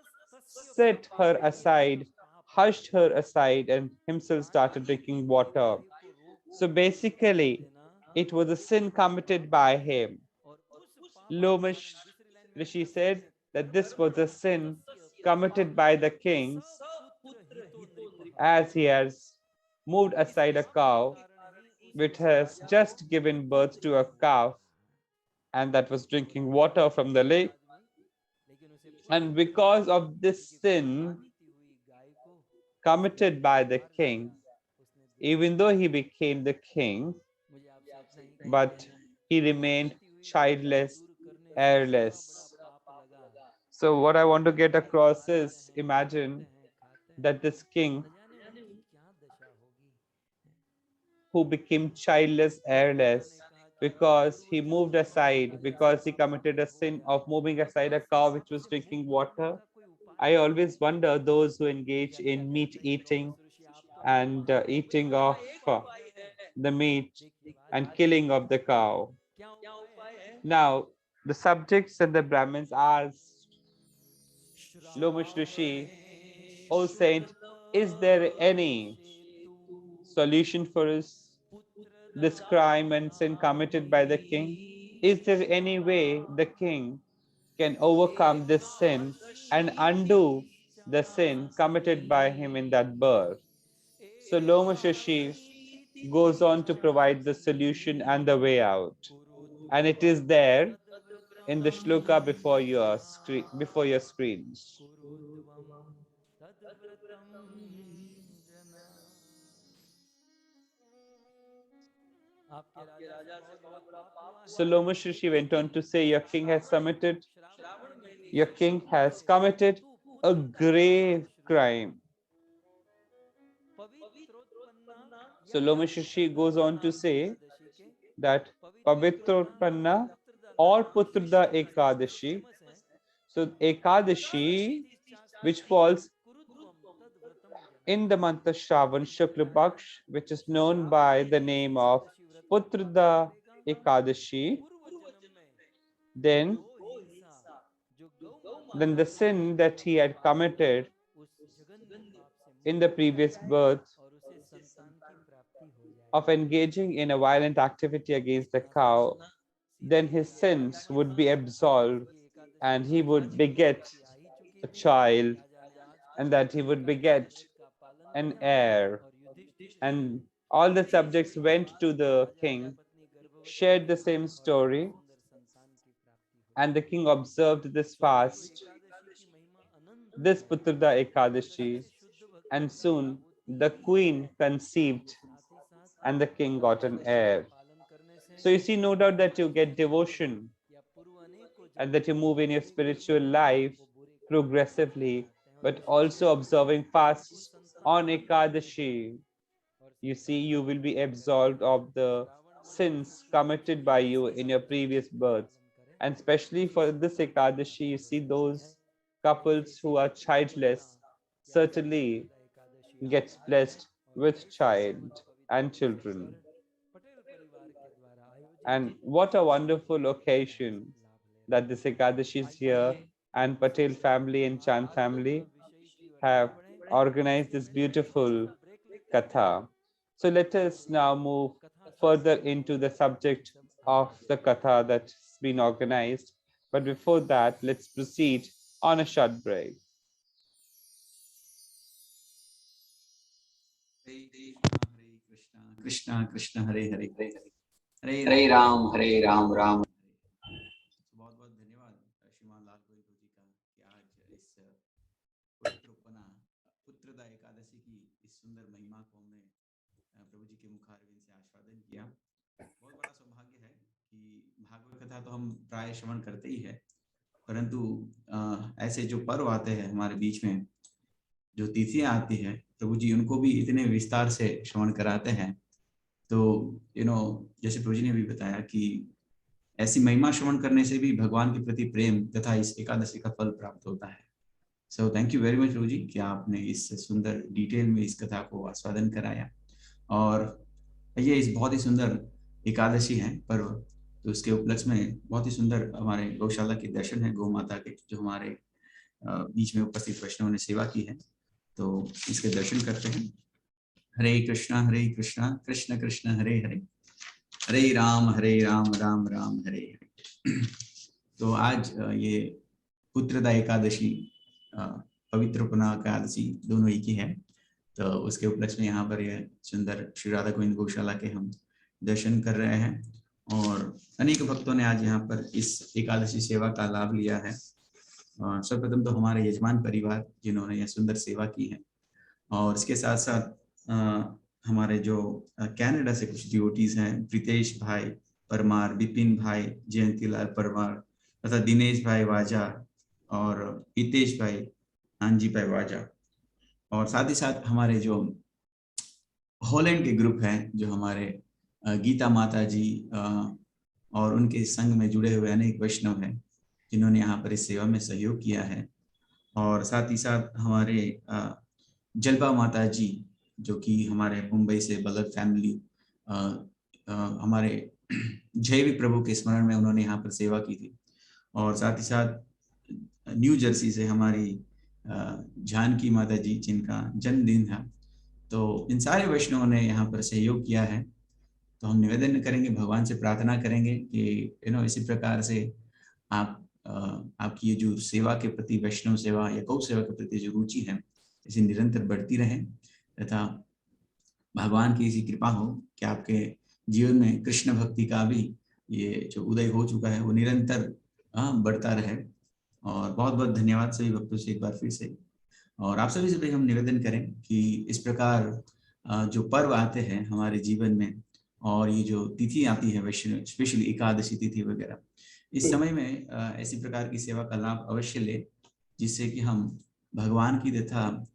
set her aside, hushed her aside, and himself started drinking water. So basically, it was a sin committed by him. Lomash Rishi said that this was a sin committed by the king as he has moved aside a cow which has just given birth to a calf and that was drinking water from the lake. And because of this sin committed by the king, even though he became the king, but he remained childless, heirless. So what I want to get across is, imagine that this king who became childless, heirless, because he moved aside, because he committed a sin of moving aside a cow which was drinking water. I always wonder those who engage in meat eating and eating of the meat and killing of the cow. Now, the subjects and the Brahmins asked Lomush Rishi, O saint, is there any solution for us, this crime and sin committed by the king? Is there any way the king can overcome this sin and undo the sin committed by him in that birth? So Lomush Rishi goes on to provide the solution and the way out. And it is there in the shloka before your screens. So Lomush Rishi went on to say, your king has committed a grave crime. So Lomush Rishi goes on to say that Pavitrodpanna or Putrada Ekadashi. So Ekadashi, which falls in the month of Shravan Shukla Paksh, which is known by the name of Putrada Ekadashi, then the sin that he had committed in the previous birth of engaging in a violent activity against the cow, then his sins would be absolved and he would beget a child, and that he would beget an heir. And all the subjects went to the king, shared the same story, and the king observed this fast, this Putrada Ekadashi, and soon the queen conceived and the king got an heir. So you see, no doubt that you get devotion and that you move in your spiritual life progressively, but also observing fasts on Ekadashi. You see, you will be absolved of the sins committed by you in your previous births. And especially for this Ekadashi, you see those couples who are childless certainly gets blessed with child and children. And what a wonderful occasion that this Ekadashi is here, and Patel family and Chand family have organized this beautiful Katha. So let us now move further into the subject of the Katha that's been organized. But before that, let's proceed on a short break. Krishna Krishna Hare Hare Hare हरे राम राम बहुत बहुत धन्यवाद श्रीमान लाल गोविंद जी का कि आज इस पुत्रदा एकादशी की इस सुंदर महिमा को हमने प्रभु जी के मुखारविंद से आस्वादन किया। बहुत बड़ा सौभाग्य है कि भागवत कथा तो हम प्राय श्रवण करते ही है, परंतु ऐसे जो पर्व आते हैं हमारे बीच में, जो तिथियां आती है, प्रभु जी उनको भी इतने विस्तार से श्रवण कराते हैं। तो जैसे प्रभु जी ने भी बताया कि ऐसी महिमा श्रवण करने से भी भगवान के प्रति प्रेम तथा इस एकादशी का फल प्राप्त होता है। So thank you very much प्रभु जी कि आपने इस सुंदर डिटेल में इस कथा को आस्वादन कराया। और ये इस बहुत ही सुंदर एकादशी है पर्व, तो उसके उपलक्ष्य में बहुत ही सुंदर हमारे गौशाला के दर्शन है, गौ माता के जो हमारे बीच में उपस्थित वैष्णव ने सेवा की है, तो इसके दर्शन करते हैं। हरे कृष्णा कृष्ण कृष्ण हरे हरे, हरे राम राम राम हरे हरे। तो आज ये पुत्रदा एकादशी, पवित्रपना एकादशी दोनों एक ही है, तो उसके उपलक्ष्य में यहाँ पर यह सुंदर श्री राधा गोविंद गौशाला के हम दर्शन कर रहे हैं। और अनेक भक्तों ने आज यहाँ पर इस एकादशी सेवा का लाभ लिया है। सर्वप्रथम तो हमारे यजमान परिवार जिन्होंने यह सुंदर सेवा की है, और इसके साथ साथ हमारे जो कनाडा से कुछ डिवोटीज हैं, प्रीतेश भाई परमार, विपिन भाई, जयंती लाल परमार तथा दिनेश भाई वाजा और हितेश भाई, आंजी भाई वाजा, और साथ ही साथ हमारे जो हॉलैंड के ग्रुप हैं जो हमारे गीता माता जी और उनके संग में जुड़े हुए अनेक वैष्णव हैं जिन्होंने यहाँ पर इस सेवा में सहयोग किया है। और साथ ही साथ हमारे जलपा माता जी जो कि हमारे मुंबई से बल्लभ फैमिली हमारे जय प्रभु के स्मरण में उन्होंने यहाँ पर सेवा की थी। और साथ ही साथ न्यू जर्सी से हमारी जानकी माता जी जिनका जन्मदिन था। तो इन सारे वैष्णवों ने यहाँ पर सहयोग किया है। तो हम निवेदन करेंगे, भगवान से प्रार्थना करेंगे कि इसी प्रकार से आप आपकी ये जो सेवा के प्रति, वैष्णव सेवा या गौ सेवा के प्रति जो रुचि है इसे निरंतर बढ़ती रहे तथा भगवान की ऐसी कृपा हो कि आपके जीवन में कृष्ण भक्ति का भी ये जो उदय हो चुका है वो निरंतर बढ़ता रहे। और बहुत बहुत धन्यवाद सभी भक्तों से एक बार फिर से। और आप सभी से भी हम निवेदन करें कि इस प्रकार जो पर्व आते हैं हमारे जीवन में और ये जो तिथि आती है वैष्णव, स्पेशली एकादशी तिथि वगैरह, इस समय में ऐसी प्रकार की सेवा का लाभ अवश्य ले जिससे कि हम भगवान की तथा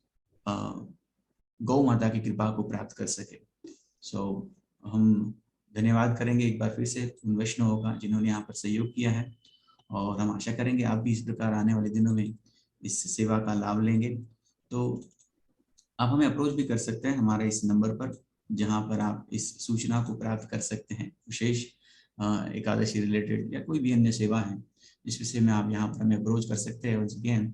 गौ माता की कृपा को प्राप्त कर सके। हम धन्यवाद करेंगे एक बार फिर से उन वैष्णवों का जिन्होंने यहाँ पर सहयोग किया है। और हम आशा करेंगे आप भी इस प्रकार आने वाले दिनों में इस सेवा का लाभ लेंगे। तो आप हमें अप्रोच भी कर सकते हैं हमारे इस नंबर पर जहां पर आप इस सूचना को प्राप्त कर सकते हैं। विशेष एकादशी रिलेटेड या कोई भी अन्य सेवा है इस विषय में आप यहाँ पर हमें अप्रोच कर सकते हैं। once again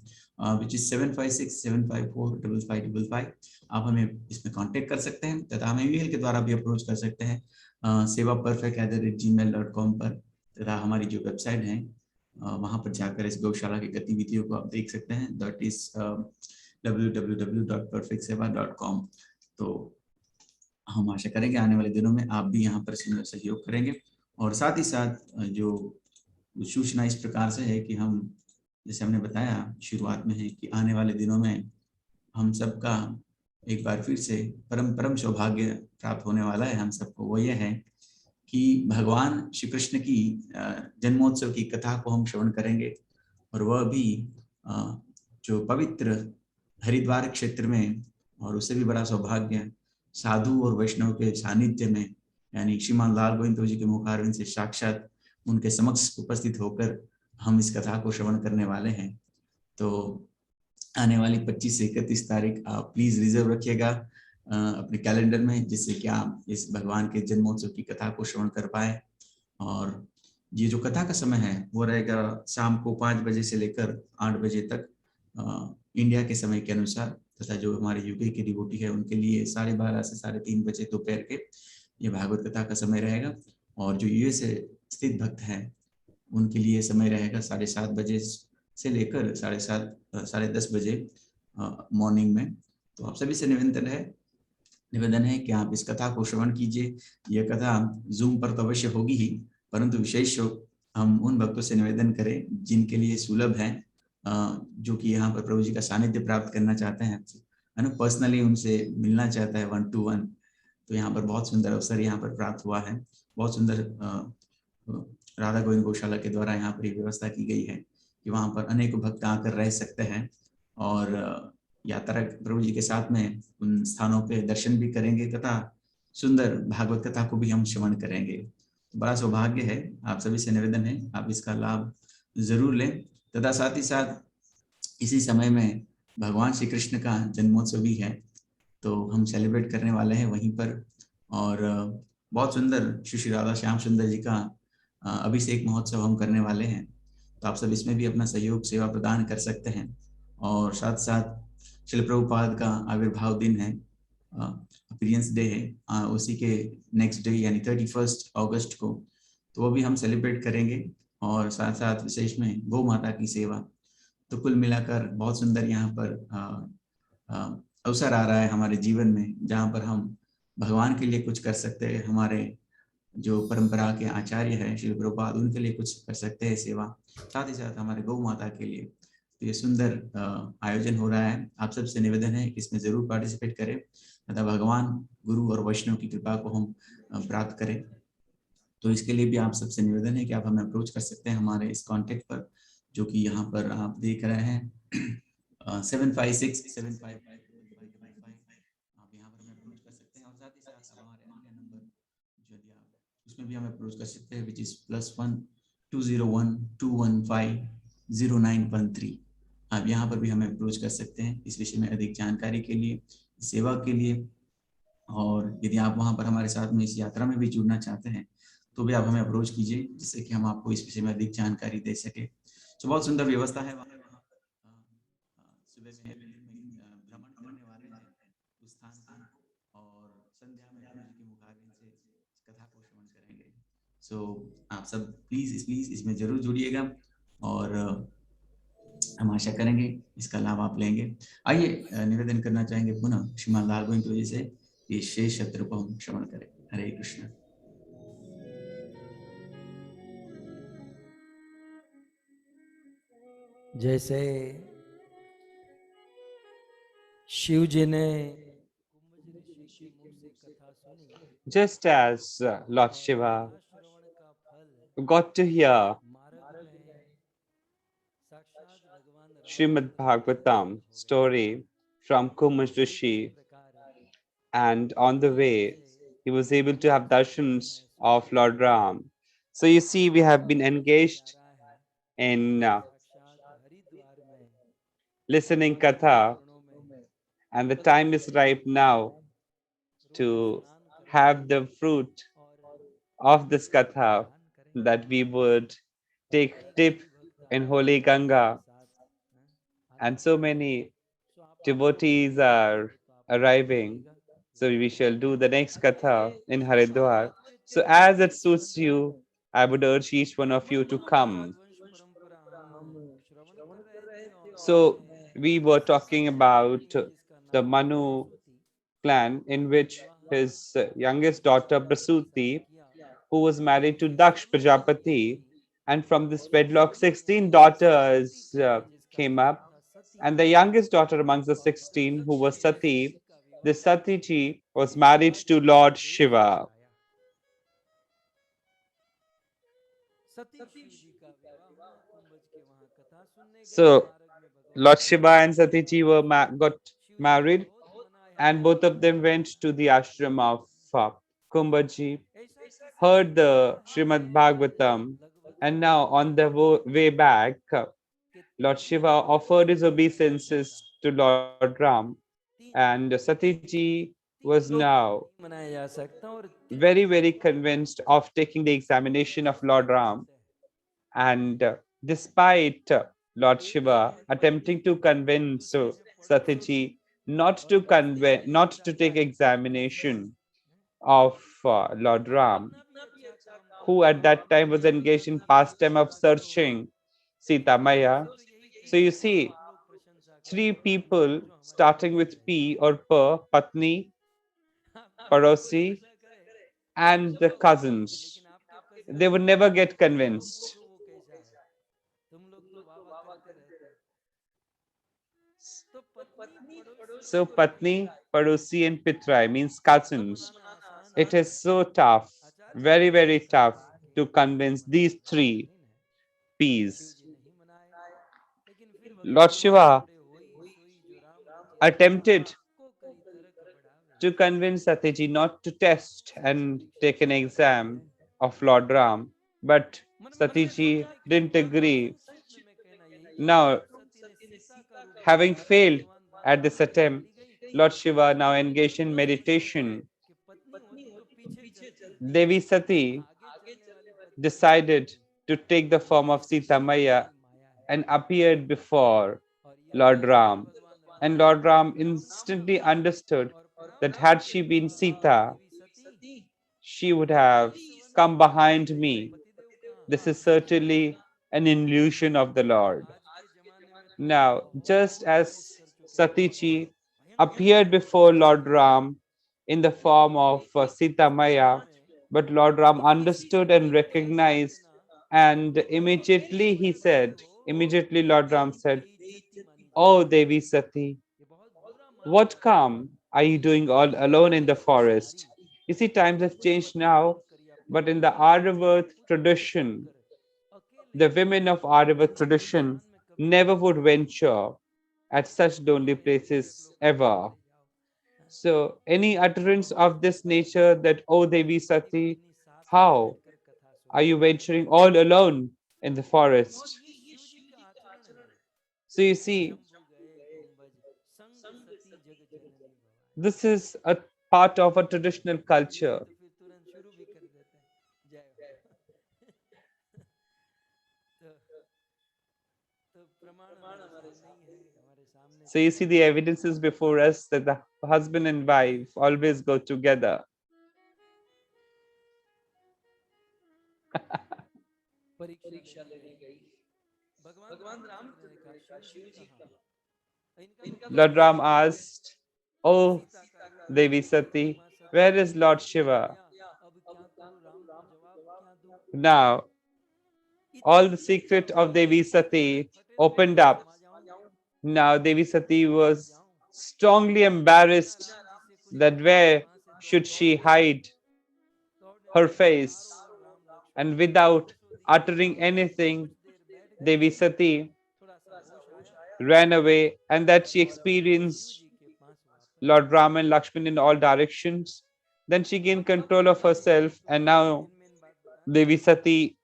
which is 7567545555। आप हमें इसमें कांटेक्ट कर सकते हैं तथा हमें ईमेल के द्वारा भी अप्रोच कर सकते हैं sevaperfect@gmail.com पर। तथा हमारी जो वेबसाइट है वहाँ पर जाकर इस गौशाला की गतिविधियों को आप देख सकते हैं, दैट इज www.perfectseva.com। तो हम आशा करेंगे आने वाले दिनों में आप भी यहाँ पर सहयोग करेंगे। और साथ ही साथ जो सूचना इस प्रकार से है कि हम, जैसे हमने बताया शुरुआत में है कि आने वाले दिनों में हम सबका एक बार फिर से परम सौभाग्य प्राप्त होने वाला है हम सबको। वो ये है कि भगवान श्री कृष्ण की जन्मोत्सव की कथा को हम श्रवण करेंगे और वह भी जो पवित्र हरिद्वार क्षेत्र में, और उससे भी बड़ा सौभाग्य साधु और वैष्णव के सानिध्य में, यानी श्रीमान लाल गोविंद जी के मुखारविंद से साक्षात उनके समक्ष उपस्थित होकर हम इस कथा को श्रवण करने वाले हैं। तो आने वाली 25 से 31 तारीख आप प्लीज रिजर्व रखिएगा अपने कैलेंडर में, जिससे कि आप इस भगवान के जन्मोत्सव की कथा को श्रवण कर पाए। और ये जो कथा का समय है वो रहेगा शाम को 5 बजे से लेकर 8 बजे तक इंडिया के समय के अनुसार, तथा जो हमारे यूके के डिवोटी है उनके लिए 12:30 से 3:30 बजे दोपहर के ये भागवत कथा का समय रहेगा। और जो यूएस स्थित भक्त हैं उनके लिए समय रहेगा 7:30 बजे से लेकर 10:30 बजे मॉर्निंग में। तो आप सभी से निवेदन है कि आप इस कथा को श्रवण कीजिए। यह कथा जूम पर तो अवश्य होगी ही, परंतु विशेष हम उन भक्तों से निवेदन करें जिनके लिए सुलभ है, जो कि यहाँ पर प्रभु जी का सानिध्य प्राप्त करना चाहते हैं, है ना, पर्सनली उनसे मिलना चाहता है 1 to 1। तो यहाँ पर बहुत सुंदर अवसर यहाँ पर प्राप्त हुआ है। बहुत सुंदर राधा गोविंद गौशाला के द्वारा यहाँ पर व्यवस्था की गई है कि वहाँ पर अनेक भक्त आकर रह सकते हैं और यात्रा प्रभु जी के साथ में उन स्थानों पे दर्शन भी करेंगे तथा सुंदर भागवत कथा को भी हम श्रवण करेंगे। तो बड़ा सौभाग्य है, आप सभी से निवेदन है आप इसका लाभ जरूर लें। तथा साथ ही साथ इसी समय में भगवान श्री कृष्ण का जन्मोत्सव भी है, तो हम सेलिब्रेट करने वाले हैं वहीं पर। और बहुत सुंदर श्री राधा श्याम सुंदर जी का अभिषेक महोत्सव हम करने वाले हैं। तो आप सब इसमें भी अपना सहयोग सेवा प्रदान कर सकते हैं। और साथ साथ श्रील प्रभुपाद का आविर्भाव दिन है, अपीयरेंस डे है, उसी के नेक्स्ट डे यानी 31 अगस्त को, तो वो भी हम सेलिब्रेट करेंगे। और साथ साथ विशेष में गौ माता की सेवा। तो कुल मिलाकर बहुत सुंदर यहाँ पर अवसर आ रहा है हमारे जीवन में, जहाँ पर हम भगवान के लिए कुछ कर सकते हैं। हमारे जो परंपरा के आचार्य हैं श्री प्रभुपाद, उनके लिए कुछ कर सकते हैं सेवा, साथ ही साथ हमारे गौ माता के लिए। तो ये सुंदर आयोजन हो रहा है। आप सबसे निवेदन है कि इसमें जरूर पार्टिसिपेट करें तथा भगवान गुरु और वैष्णव की कृपा को हम प्राप्त करें। तो इसके लिए भी आप सबसे निवेदन है कि आप हमें अप्रोच कर सकते हैं हमारे इस कॉन्टेक्ट पर, जो कि यहाँ पर आप देख रहे हैं 7567555। आप यहाँ पर हमें अप्रोच कर सकते हैं। और साथ ही उसमें भी हमें अप्रोच कर सकते हैं, विच इज +1 201 215 0913। आप यहाँ पर भी हमें अप्रोच कर सकते हैं इस विषय में अधिक जानकारी के लिए, सेवा के लिए। और यदि आप वहाँ पर हमारे साथ में इस यात्रा में भी जुड़ना चाहते हैं तो भी आप हमें अप्रोच कीजिए, जिससे कि हम आपको इस विषय में अधिक जानकारी दे सके। तो बहुत सुंदर व्यवस्था है वहाँ पर। सुबह में दिन में भ्रमण करने वाले हैं उस स्थान का, और संध्या में प्रभु जी के मुखारविंद से कथा को श्रवण करेंगे। सो आप सब प्लीज इसमें जरूर जुड़िएगा, और हम आशा करेंगे इसका लाभ आप लेंगे। आइए निवेदन करना चाहेंगे पुनः श्रीमान लाल गोविंद जी से ये शेष शत्रु को हम श्रवण करें। हरे कृष्ण। जैसे शिव जी ने कुंभज ऋषि के मुख से कथा सुनी, Just as Lord Shiva कथा श्रवण का फल got to hear मार्ग में साक्षात भगवान Ram Shrimad Bhagavatam story from Kumash Rishi, and on the way he was able to have darshans of Lord Ram. So you see, we have been engaged in साक्षात हरिद्वार में listening katha, and the time is ripe now to have the fruit of this katha, that we would take dip in holy Ganga. And so many devotees are arriving, so we shall do the next katha in Haridwar. So as it suits you, I would urge each one of you to come. परंपरा हम श्रवण कर रहे थे, और So we were talking about the Manu clan, in which his youngest daughter Prasuti, who was married to Daksh Prajapati, and from this wedlock 16 daughters came up, and the youngest daughter amongst the 16, who was Sati, this Sati ji was married to Lord Shiva. सती शिव जी का विवाह हुआ कुंभज के वहां, कथा सुनने गए So मार्ग में भगवान Lord Shiva and Sati ji were got Shiv जी ने married, बहुत मनाया, and both of them went to the ashram of Kumbhaji, ऐसा किसी ने heard the कहा Shrimad है Bhagavatam, लगभग and now on the way back, कि Lord 3 Shiva महीने offered his तक obeisances to Lord Ram, and Sati ji was now मनाया जा सकता, और very convinced of taking the examination of Lord Ram. And despite Lord Shiva attempting to convince Sati ji not to take examination of Lord Ram, who at that time was engaged in pastime of searching Sita Maya. So you see, three people starting with P or Per, Patni, Parosi, and the cousins. They would never get convinced. वो कैसा है, तुम लोग तो वाह करते रहते हो। तो पत्नी पड़ोसी So और पितराई Patni, Parosi, and Pitrai means cousins. मनाना आसान It है, is so tough, आचार्य जी ने very ऐसा tough कहा कि to convince these three कठिन है, शिव P's. जी नहीं मनाए, लेकिन फिर Lord भगवान बोले Shiva थोड़े होई सोई जो राम रचे attempted को करी तरक बढ़ावे, to convince Satiji not to test and take an exam हैं? of Lord Ram, but मन में हमने Satiji सोचा कि didn't agree. संक्षेप में मैं कहना यही चाहूंगा, Now, जब सती ने सीता का रूप having लिया तो failed भगवान राम at this मान तो attempt, चली गई Lord Shiva now engaged in meditation. कि पत्नी होती तो पीछे चलती, Devi Sati आगे चलने वाली पत्नी decided to take the form of Sita Maya माया है, and appeared before और यह Lord Ram. भगवान And Ram Lord Ram Ram नाम instantly लिया, understood और प्रणाम that had she करके been कहा, Sita, Devi Sati she would आप have इस वन come में घूमती behind रही, me. पतिदेव कहाँ? This is certainly an illusion of the Lord. आज के जमाने में तो Now, बहुत just लोग प्रवेश as कर चुके हैं, Satichi भयंकर appeared before Lord Ram in the form of Sita Maya, में but Lord Ram किसी understood भी and कैसे recognized, बिना and immediately Lord Ram said, "Oh Devi Sati, ये बहुत बुरा माना what जाता है, come are you doing all alone in the forest?" You see, times have changed now, but in the Aryavarta tradition, the women of Aryavarta tradition never would venture at such lonely places ever. So, any utterance of this nature that, "Oh Devi Sati, How are you venturing all alone in the forest? So you see, this is a part of a traditional culture. So you see, the evidences before us that the husband and wife always go together. Lord Ram asked, "Oh, Devi Sati, where is Lord Shiva?" Now, all the secret of Devi Sati opened up. Now, Devi Sati was strongly embarrassed that where should she hide her face, and without uttering anything, Devi Sati ran away, and that she experienced Lord Ram and Lakshman in all directions. Then she gained control of herself, and now Devi Sati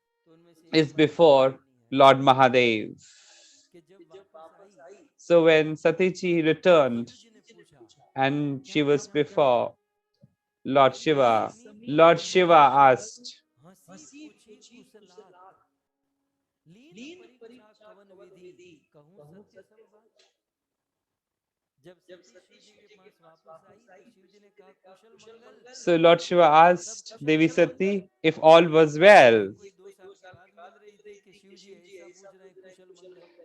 is before Lord Mahadev. So when Satichi returned and she was before Lord Shiva, Lord Shiva asked, so Lord Shiva asked Devi Sati if all was well.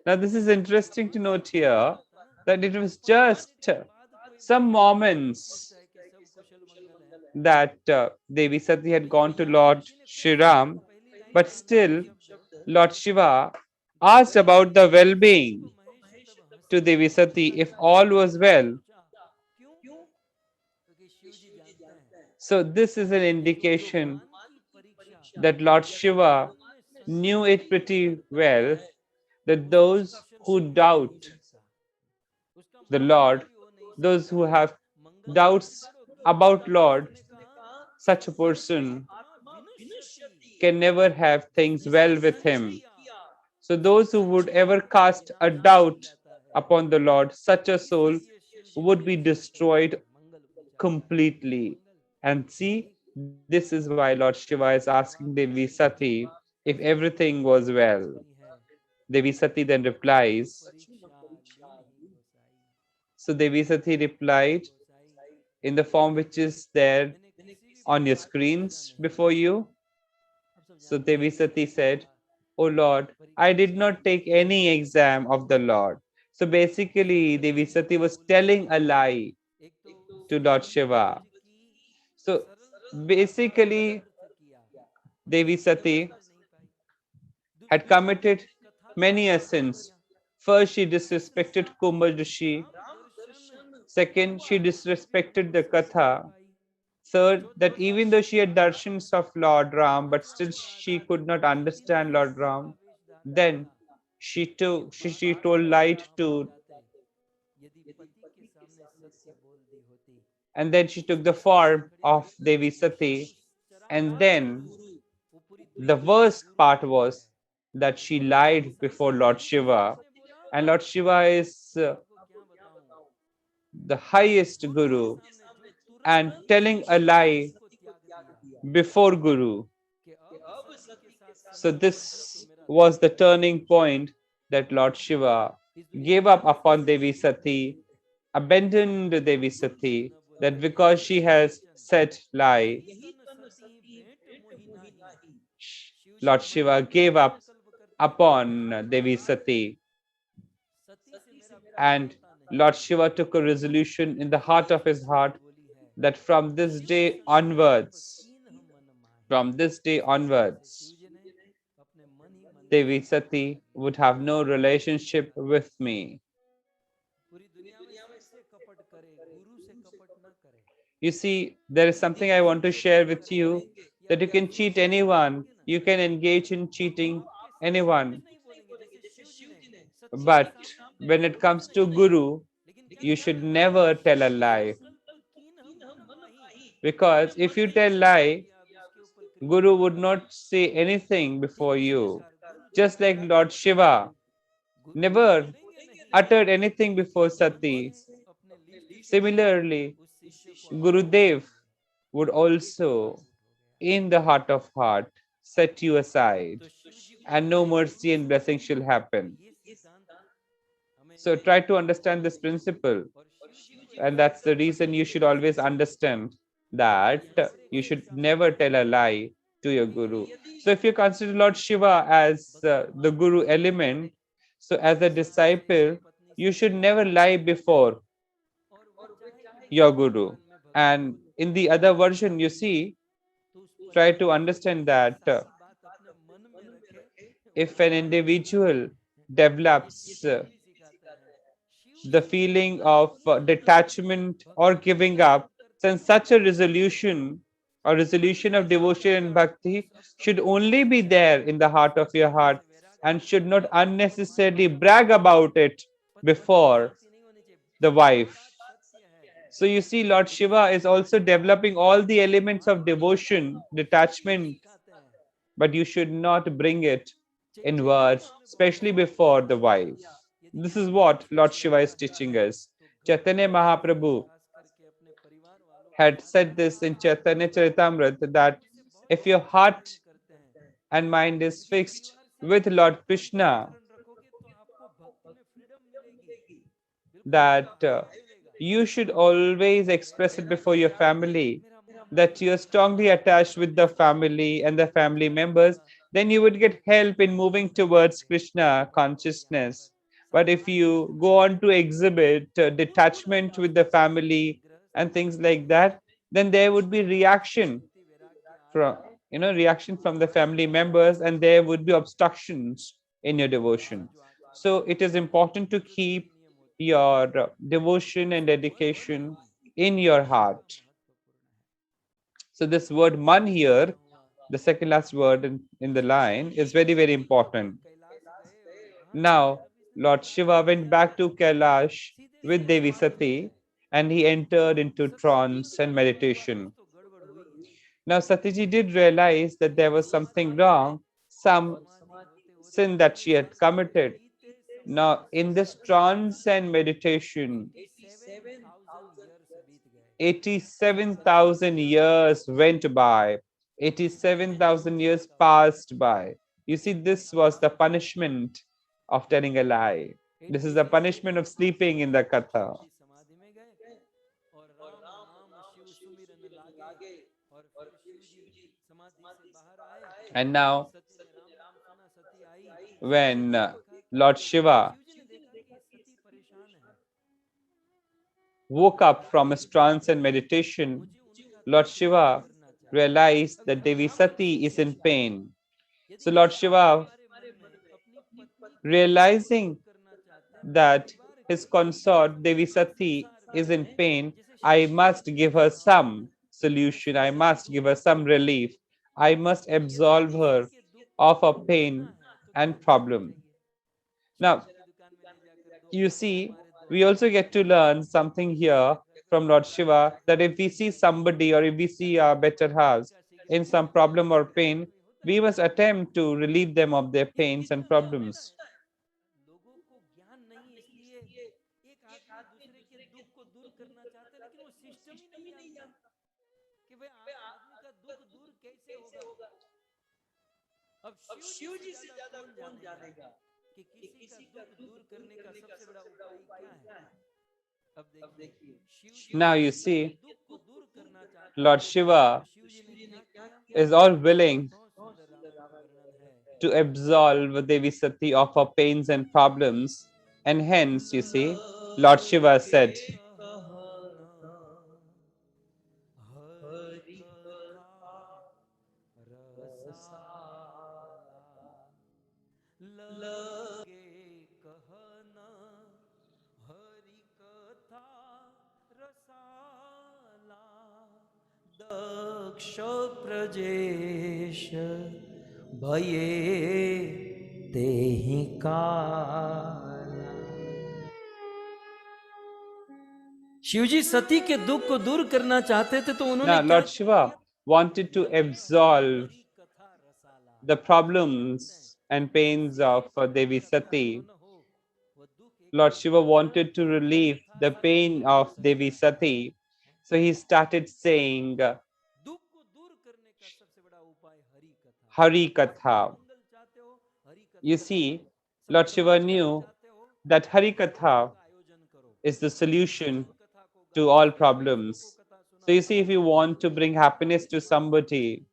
Now this is interesting to note here that it was just some moments that Devi Sati had gone to Lord Shriram, but still Lord Shiva asked about the well-being to Devi Sati if all was well. So this is an indication that Lord Shiva knew it pretty well that those who doubt the Lord, those who have doubts about Lord, such a person can never have things well with him. So those who would ever cast a doubt upon the Lord, such a soul would be destroyed completely. And see, this is why Lord Shiva is asking Devi Sati if everything was well. Devi Sati then replies. So Devi Sati replied in the form which is there on your screens before you. So Devi Sati said, "O Lord, I did not take any exam of the Lord." So basically, Devi Sati was telling a lie to Lord Shiva. So basically, Devi Sati had committed many sins. First, she disrespected Kumbha Rishi. Second, she disrespected the Katha. Third, that even though she had darshans of Lord Ram, but still she could not understand Lord Ram. Then she told light to, and then she took the form of Devi Sati. And then the worst part was that she lied before Lord Shiva. And Lord Shiva is the highest Guru, and telling a lie before Guru. So this was the turning point that Lord Shiva gave up upon Devi Sati, abandoned Devi Sati, that because she has said lie, Lord Shiva gave up upon Devi Sati. And Lord Shiva took a resolution in the heart of his heart that from this day onwards, Devi Sati would have no relationship with me. You see, there is something I want to share with you, that you can cheat anyone, you can engage in cheating anyone. But when it comes to Guru, you should never tell a lie. Because if you tell lie, Guru would not say anything before you. Just like Lord Shiva never uttered anything before Sati. Similarly, Gurudev would also, in the heart of heart, set you aside, and no mercy and blessing shall happen. So try to understand this principle, and that's the reason you should always understand that you should never tell a lie to your guru. So if you consider Lord Shiva as the guru element, so as a disciple, you should never lie before your guru. And in the other version, you see, try to understand that if an individual develops the feeling of detachment or giving up, then such a resolution or resolution of devotion and bhakti should only be there in the heart of your heart and should not unnecessarily brag about it before the wife. So you see, Lord Shiva is also developing all the elements of devotion, detachment, but you should not bring it in words, especially before the wife. This is what Lord Shiva is teaching us. Chaitanya Mahaprabhu had said this in Chaitanya Charitamrut that if your heart and mind is fixed with Lord Krishna, that you should always express it before your family, that you are strongly attached with the family and the family members, then you would get help in moving towards Krishna consciousness. But if you go on to exhibit detachment with the family and things like that, then there would be reaction from reaction from the family members, and there would be obstructions in your devotion. So it is important to keep your devotion and dedication in your heart. So this word man here, the second last word in the line, is very, very important. Now Lord Shiva went back to Kailash with Devi Sati, and he entered into trance and meditation. Now Satiji did realize that there was something wrong, some sin that she had committed. Now in this trance and meditation, 87,000 years went by. 87,000 years passed by. You see, this was the punishment of telling a lie. This is the punishment of sleeping in the Katha. And now, when Lord Shiva woke up from his trance and meditation, Lord Shiva realized that Devi Sati is in pain. So Lord Shiva, realizing that his consort Devi Sati is in pain, I must give her some solution, I must give her some relief, I must absolve her of her pain and problem. Now, you see, we also get to learn something here from Lord Shiva, that if we see somebody or if we see our better halves in some problem or pain, we must attempt to relieve them of their pains and problems. Now you see, Lord Shiva is all willing to absolve Devi Sati of her pains and problems. And hence, you see, Lord Shiva said, दक्ष प्रजेश भये तेहि काला। शिवजी सती के दुख को दूर करना चाहते थे, तो उन्होंने now क्या Lord Shiva wanted to absolve the problems and pains of Devi Sati. Lord Shiva wanted to relieve the pain of Devi Sati. So he started saying Hari Katha. You see, Lord Shiva knew that Hari Katha is the solution to all problems. So you see, if you want to bring happiness to somebody,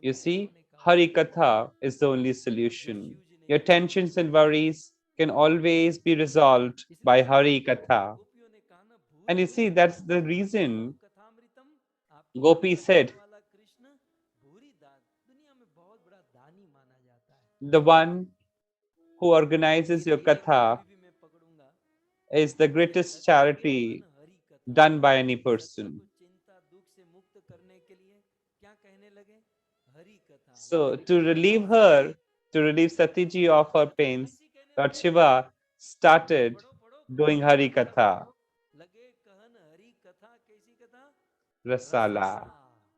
you see, Hari Katha is the only solution. Your tensions and worries can always be resolved by Hari Katha. And you see, that's the reason Gopi said, the one who organizes your Katha is the greatest charity done by any person. So to relieve her, to relieve Satiji of her pains, Lord Shiva started doing Hari Katha, Rasala.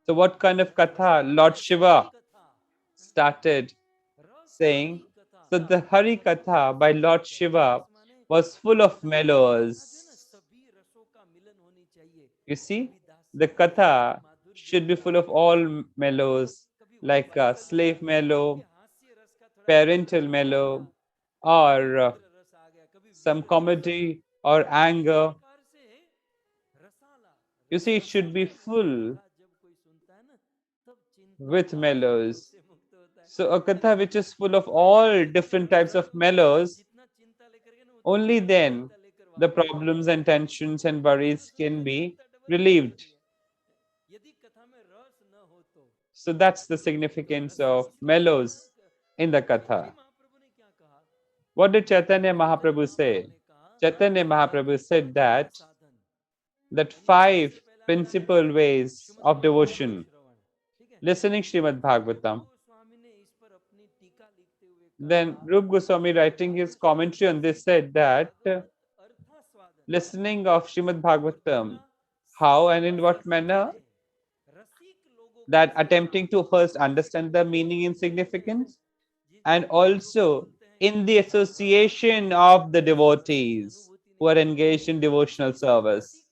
So what kind of Katha Lord Shiva started saying? So the Hari Katha by Lord Shiva was full of mellows. You see, the Katha should be full of all mellows, like slave mellow, parental mellow, or some comedy or anger. You see, it should be full with mellows. So a katha which is full of all different types of mellows, only then the problems and tensions and worries can be relieved. So that's the significance of mellows in the katha. What did Chaitanya Mahaprabhu say? Chaitanya Mahaprabhu said that 5 principal ways of devotion. Listening Shrimad Bhagavatam. Then Rup Goswami, writing his commentary on this, said that listening of Shrimad Bhagavatam, how and in what manner? That attempting to first understand the meaning and significance, and also in the association of the devotees who are engaged in devotional service.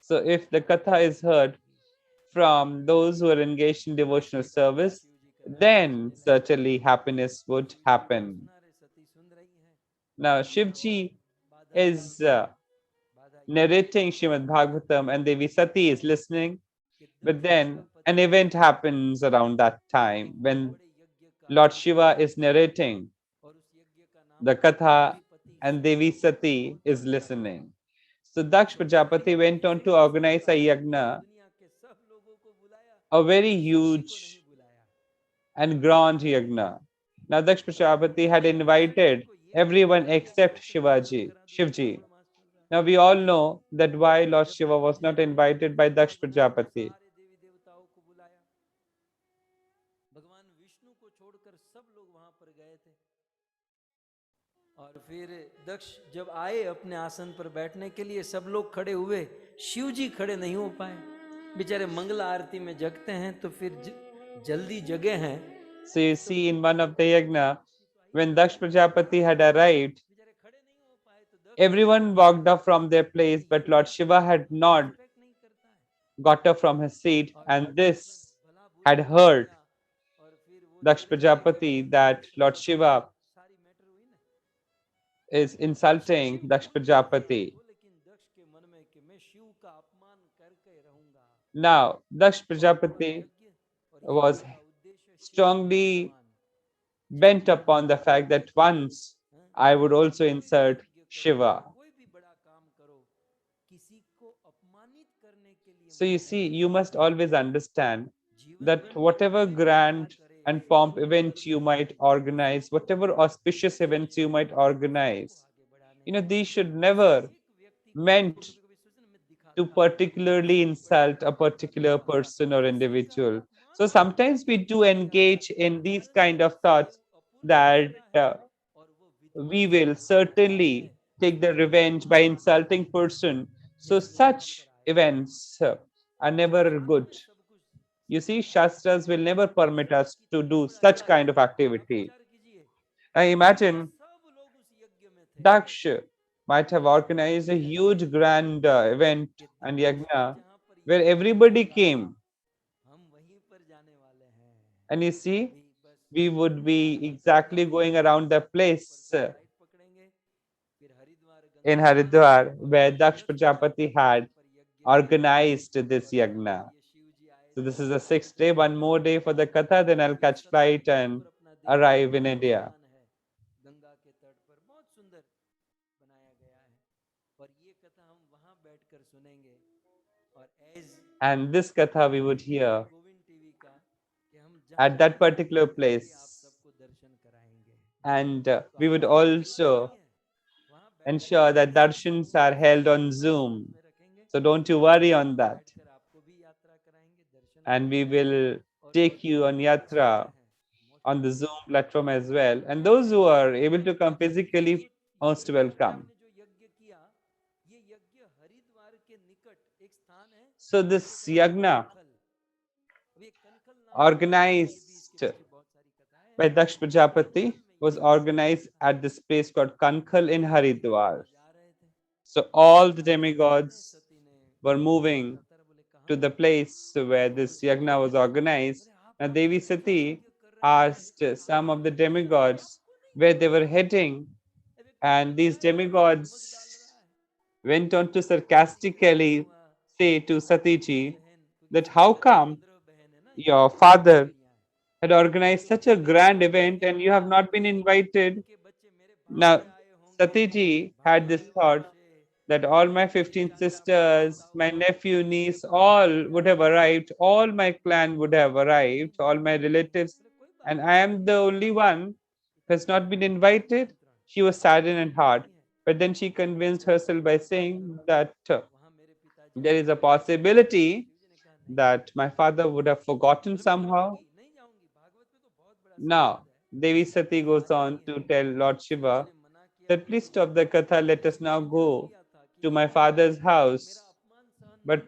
So if the katha is heard from those who are engaged in devotional service, then certainly happiness would happen. Now Shivji is narrating Shrimad Bhagavatam and Devi Sati is listening, but then an event happens around that time when Lord Shiva is narrating the Katha and Devi Sati is listening. So Daksh Prajapati went on to organize a yagna, a very huge and grand yagna. Now Daksh Prajapati had invited everyone except Shivji. Now we all know that why Lord Shiva was not invited by Daksh Prajapati. और फिर दक्ष जब आए अपने आसन पर बैठने के लिए, सब लोग खड़े हुए, शिव जी खड़े नहीं हो पाए, बेचारे मंगला आरती में जगते हैं तो फिर जल्दी जगे हैं. So you see in one of the yagna, when Daksh Prajapati had arrived, everyone walked up from their place, but Lord Shiva had not got up from his seat, and this had hurt Daksh Prajapati that Lord Shiva is insulting Daksh Prajapati. Now, Daksh Prajapati was strongly bent upon the fact that once I would also insult Shiva. So you see, you must always understand that whatever grand and pomp event you might organize, whatever auspicious events you might organize, these should never meant to particularly insult a particular person or individual. So sometimes we do engage in these kind of thoughts that we will certainly take the revenge by insulting person. So such events are never good. You see, Shastras will never permit us to do such kind of activity. I imagine Daksh might have organized a huge grand event and yagna where everybody came. And you see, we would be exactly going around the place in Haridwar where Daksh Prajapati had organized this yagna. So this is the sixth day, one more day for the Katha, then I'll catch flight and arrive in India. And this Katha we would hear at that particular place. And we would also ensure that darshans are held on Zoom. So don't you worry on that. And we will take you on Yatra on the Zoom platform as well. And those who are able to come physically, most welcome. So this yagna organized by Daksh Prajapati was organized at this place called Kankhal in Haridwar. So all the demigods were moving to the place where this yagna was organized. Now Devi Sati asked some of the demigods where they were heading, and these demigods went on to sarcastically say to Satiji that how come your father had organized such a grand event and you have not been invited? Now, Satiji had this thought that all my 15 sisters, my nephew, niece, all would have arrived, all my clan would have arrived, all my relatives, and I am the only one who has not been invited. She was saddened and hard. But then she convinced herself by saying that there is a possibility that my father would have forgotten somehow. Now, Devi Sati goes on to tell Lord Shiva that please stop the katha, let us now go to my father's house. But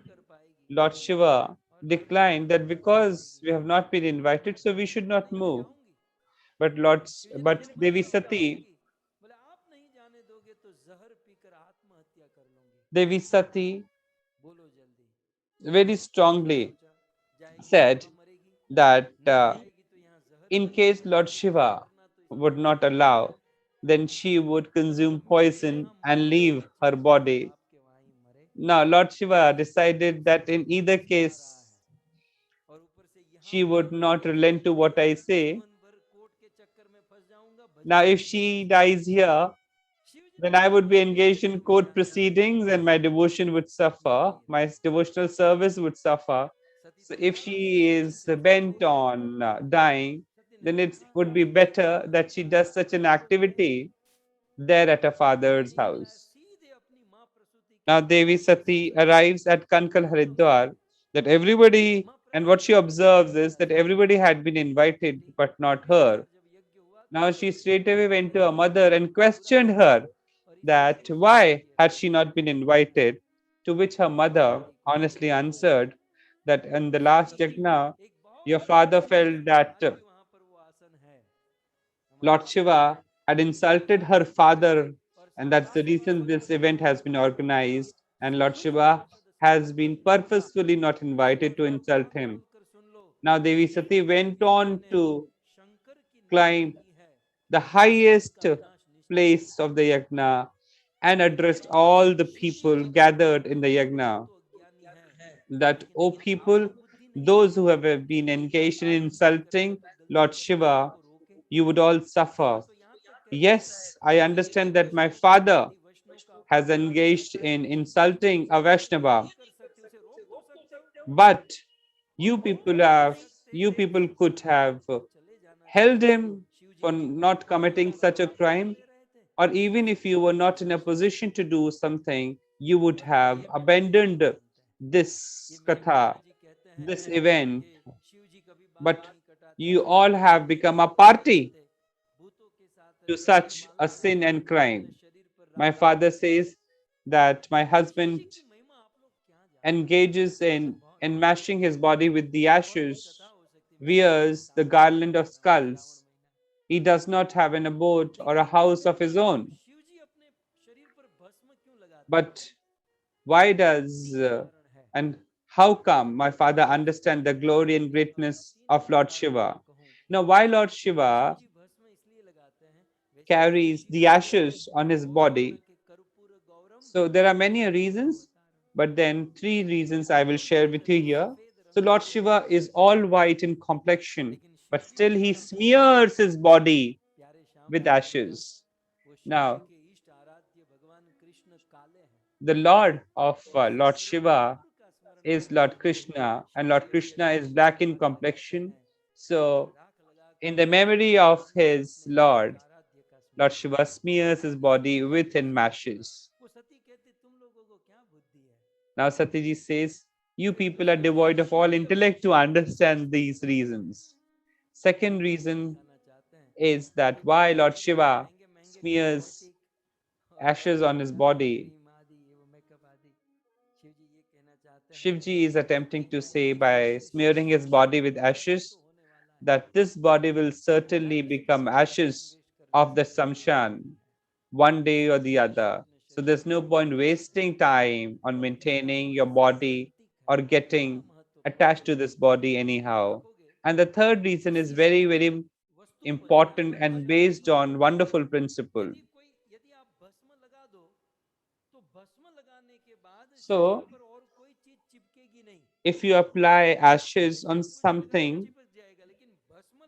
Lord Shiva declined that because we have not been invited, so we should not move. But Devi Sati very strongly said that in case Lord Shiva would not allow, then she would consume poison and leave her body. Now, Lord Shiva decided that in either case, she would not relent to what I say. Now, if she dies here, then I would be engaged in court proceedings and my devotion would suffer, my devotional service would suffer. So, if she is bent on dying, then it would be better that she does such an activity there at her father's house. Now Devi Sati arrives at Kankal Haridwar, that everybody, and what she observes is that everybody had been invited but not her. Now she straightaway went to her mother and questioned her that why had she not been invited, to which her mother honestly answered that in the last yajna, your father felt that Lord Shiva had insulted her father, and that's the reason this event has been organized. And Lord Shiva has been purposefully not invited to insult him. Now, Devi Sati went on to climb the highest place of the yagna and addressed all the people gathered in the yagna that, O people, those who have been engaged in insulting Lord Shiva, you would all suffer. Yes, I understand that my father has engaged in insulting a Vaishnava, but you people could have held him for not committing such a crime, or even if you were not in a position to do something, you would have abandoned this katha, this event, but you all have become a party to such a sin and crime. My father says that my husband engages in enmeshing his body with the ashes, wears the garland of skulls. He does not have an abode or a house of his own. But why does and how come my father understand the glory and greatness of Lord Shiva? Now, why Lord Shiva carries the ashes on his body? So there are many reasons, but then three reasons I will share with you here. So Lord Shiva is all white in complexion, but still he smears his body with ashes. Now, the Lord of Lord Shiva is Lord Krishna, and Lord Krishna is black in complexion. So, in the memory of his Lord, Lord Shiva smears his body with ashes. Now, Satiji says, you people are devoid of all intellect to understand these reasons. Second reason is that why Lord Shiva smears ashes on his body. Shivji is attempting to say by smearing his body with ashes that this body will certainly become ashes of the Samshan one day or the other. So there's no point wasting time on maintaining your body or getting attached to this body anyhow. And the third reason is very, very important and based on wonderful principle. So if you apply ashes on something,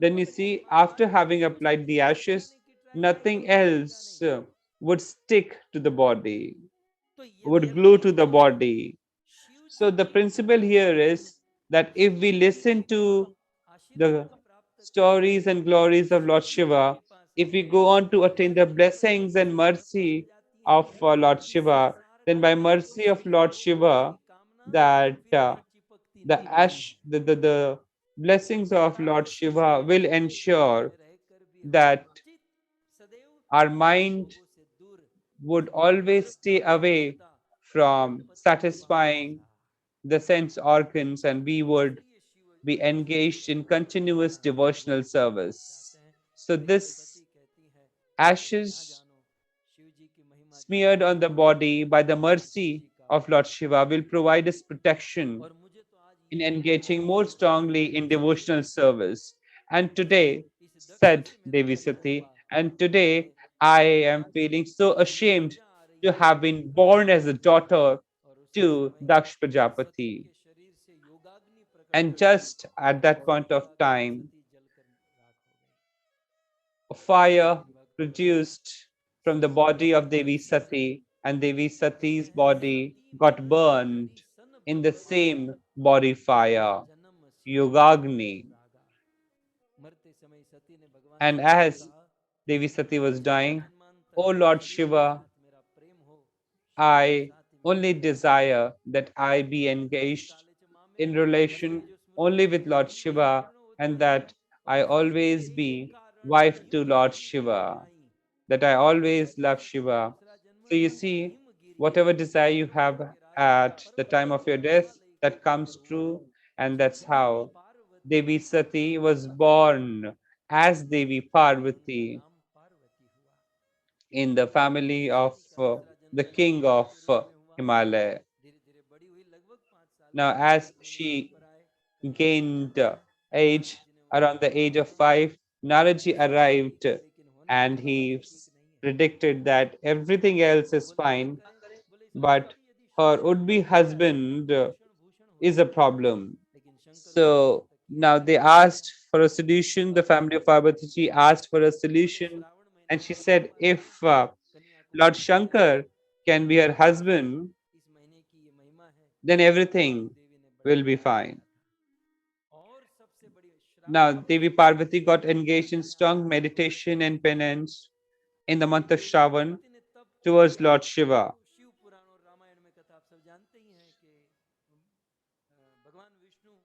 then you see after having applied the ashes, nothing else would stick to the body, would glue to the body. So the principle here is that if we listen to the stories and glories of Lord Shiva, if we go on to attain the blessings and mercy of Lord Shiva, then by mercy of Lord Shiva, that the blessings of Lord Shiva will ensure that our mind would always stay away from satisfying the sense organs and we would be engaged in continuous devotional service. So this ashes smeared on the body by the mercy of Lord Shiva will provide us protection in engaging more strongly in devotional service. And today, said Devi Sati, and today I am feeling so ashamed to have been born as a daughter to Daksh Prajapati. And just at that point of time, a fire produced from the body of Devi Sati, and Devi Sati's body got burned in the same body fire, Yogagni. And as Devi Sati was dying, O Lord Shiva, I only desire that I be engaged in relation only with Lord Shiva and that I always be wife to Lord Shiva, that I always love Shiva. So you see, whatever desire you have at the time of your death, that comes true, and that's how Devi Sati was born as Devi Parvati in the family of the king of Himalaya. Now, as she gained age, around the age of 5, Naraji arrived and he predicted that everything else is fine, but her would-be husband is a problem. So now they asked for a solution. The family of Parvati asked for a solution, and she said, if Lord Shankar can be her husband, then everything will be fine. Now, Devi Parvati got engaged in strong meditation and penance in the month of Shravan towards Lord Shiva.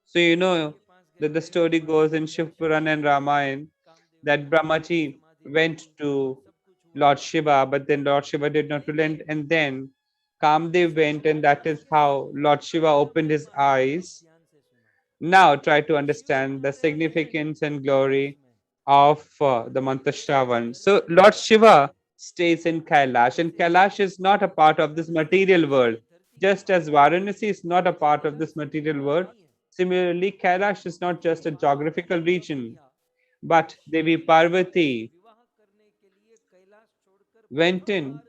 So you know that the story goes in Shiv Puran and Ramayan that Brahmaji went to Lord Shiva, but then Lord Shiva did not relent, and then Kamdev went, and that is how Lord Shiva opened his eyes. Now try to understand the significance and glory of the month of Shravan. So Lord Shiva stays in Kailash, and Kailash is not a part of this material world. Just as Varanasi is not a part of this material world, similarly Kailash is not just a geographical region, but Devi Parvati went in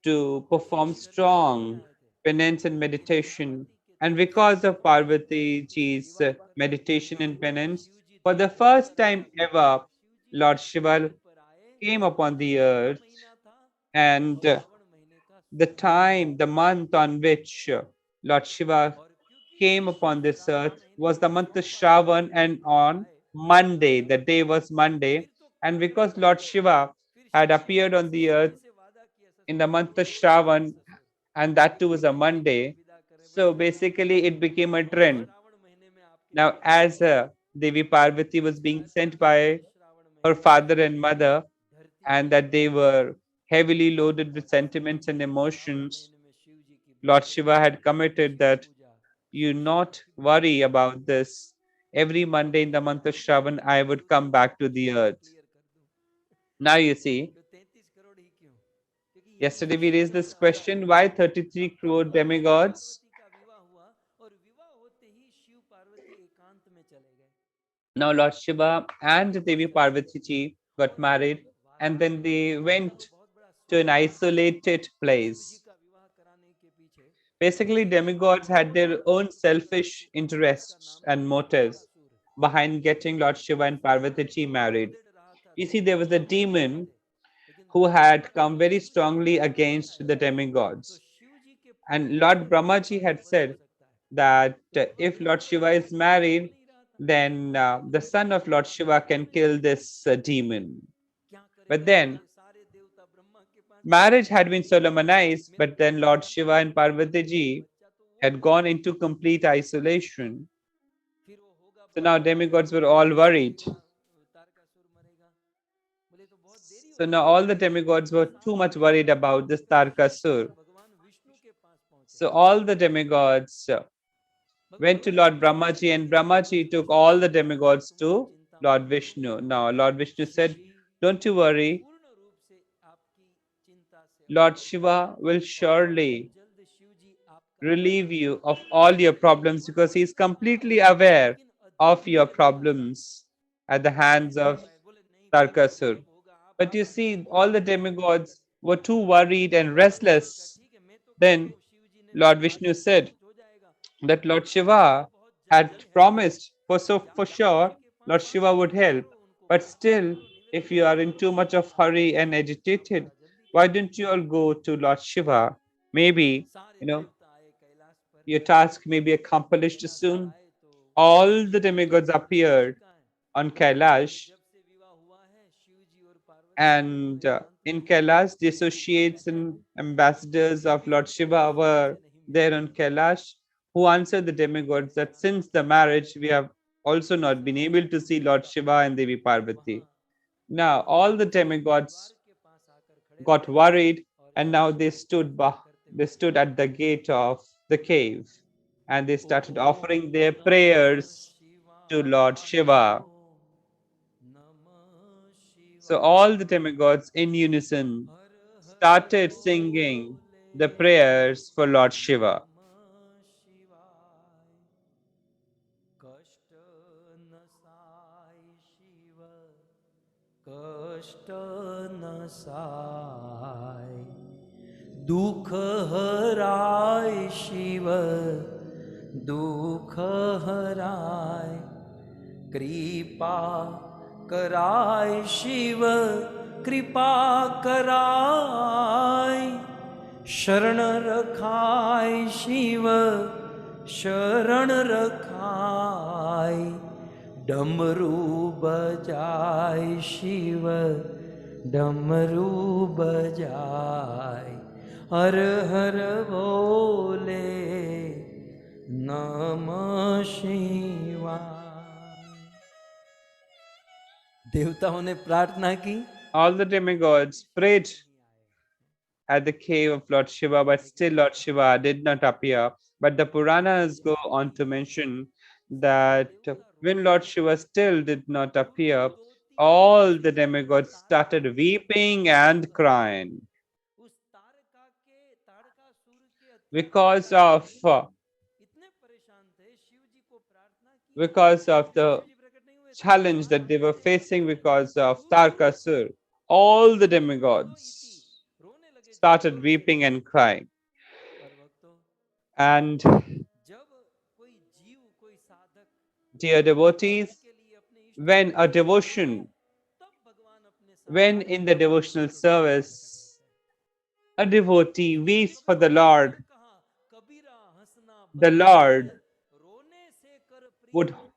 to perform strong penance and meditation. And because of Parvati ji's meditation and penance, for the first time ever, Lord Shiva came upon the earth, and the time, the month on which Lord Shiva came upon this earth was the month of Shravan, and on Monday, the day was Monday. And because Lord Shiva had appeared on the earth in the month of Shravan, and that too was a Monday, so basically it became a trend. Now, as Devi Parvati was being sent by her father and mother, and that they were heavily loaded with sentiments and emotions, Lord Shiva had committed that you not worry about this. Every Monday in the month of Shravan, I would come back to the earth. Now you see, yesterday we raised this question, why 33 crore demigods? Now Lord Shiva and Devi Parvati ji got married, and then they went to an isolated place. Basically, demigods had their own selfish interests and motives behind getting Lord Shiva and Parvati ji married. You see, there was a demon who had come very strongly against the demigods. And Lord Brahmaji had said that if Lord Shiva is married, then the son of Lord Shiva can kill this demon. But then marriage had been solemnized, but then Lord Shiva and Parvati ji had gone into complete isolation. So now demigods were all worried. So now all the demigods were too much worried about this Tarkasur. So all the demigods went to Lord Brahmaji, and Brahmaji took all the demigods to Lord Vishnu. Now Lord Vishnu said, don't you worry, Lord Shiva will surely relieve you of all your problems, because he is completely aware of your problems at the hands of Tarkasur. But you see, all the demigods were too worried and restless. Then Lord Vishnu said that Lord Shiva had promised, for sure Lord Shiva would help. But still, if you are in too much of hurry and agitated, why don't you all go to Lord Shiva? Maybe, you know, your task may be accomplished soon. All the demigods appeared on Kailash, and in Kailash, the associates and ambassadors of Lord Shiva were there on Kailash, who answered the demigods that since the marriage, we have also not been able to see Lord Shiva and Devi Parvati. Now, all the demigods got worried, and now they stood at the gate of the cave, and they started offering their prayers to Lord Shiva. So all the demigods in unison started singing the prayers for Lord Shiva. कष्ट नसाय दुख हराय शिव दुख हराय कृपा कराय शिव कृपा कराय शरण रखाय शिव शरण रखाय डमरू बजाय शिव डमरू बजाय हर हर बोले नमः शिवाय। देवताओं ने प्रार्थना की all the demigods prayed at the cave of Lord Shiva, but still Lord Shiva did not appear. But the Puranas go on to mention that when Lord Shiva still did not appear, all the demigods started weeping and crying उस तारका के तारकासुर के because अत्याचार of से इतने परेशान थे, शिव जी को प्रार्थना की, because of जब the शिव जी प्रकट नहीं हुए थे challenge बाहर that they were बैठे facing because of Guru Tarkasur. All the रोदो इति, demigods रोने लगे जोर started जोर से। weeping and crying. और भक्तों, And जब कोई जीव, कोई साधक dear भगवान devotees, के लिए, अपने इष्ट when देव a के लिए रोए, devotion, तब भगवान अपने when सामर्थ्य in the पराक्रम devotional के साथ प्रकट service, होते हैं। a devotee weeps for the Kabirdas ji Lord, ने कहा, कबीरा हंसना the बंद कर, Lord रोने से कर would Preet,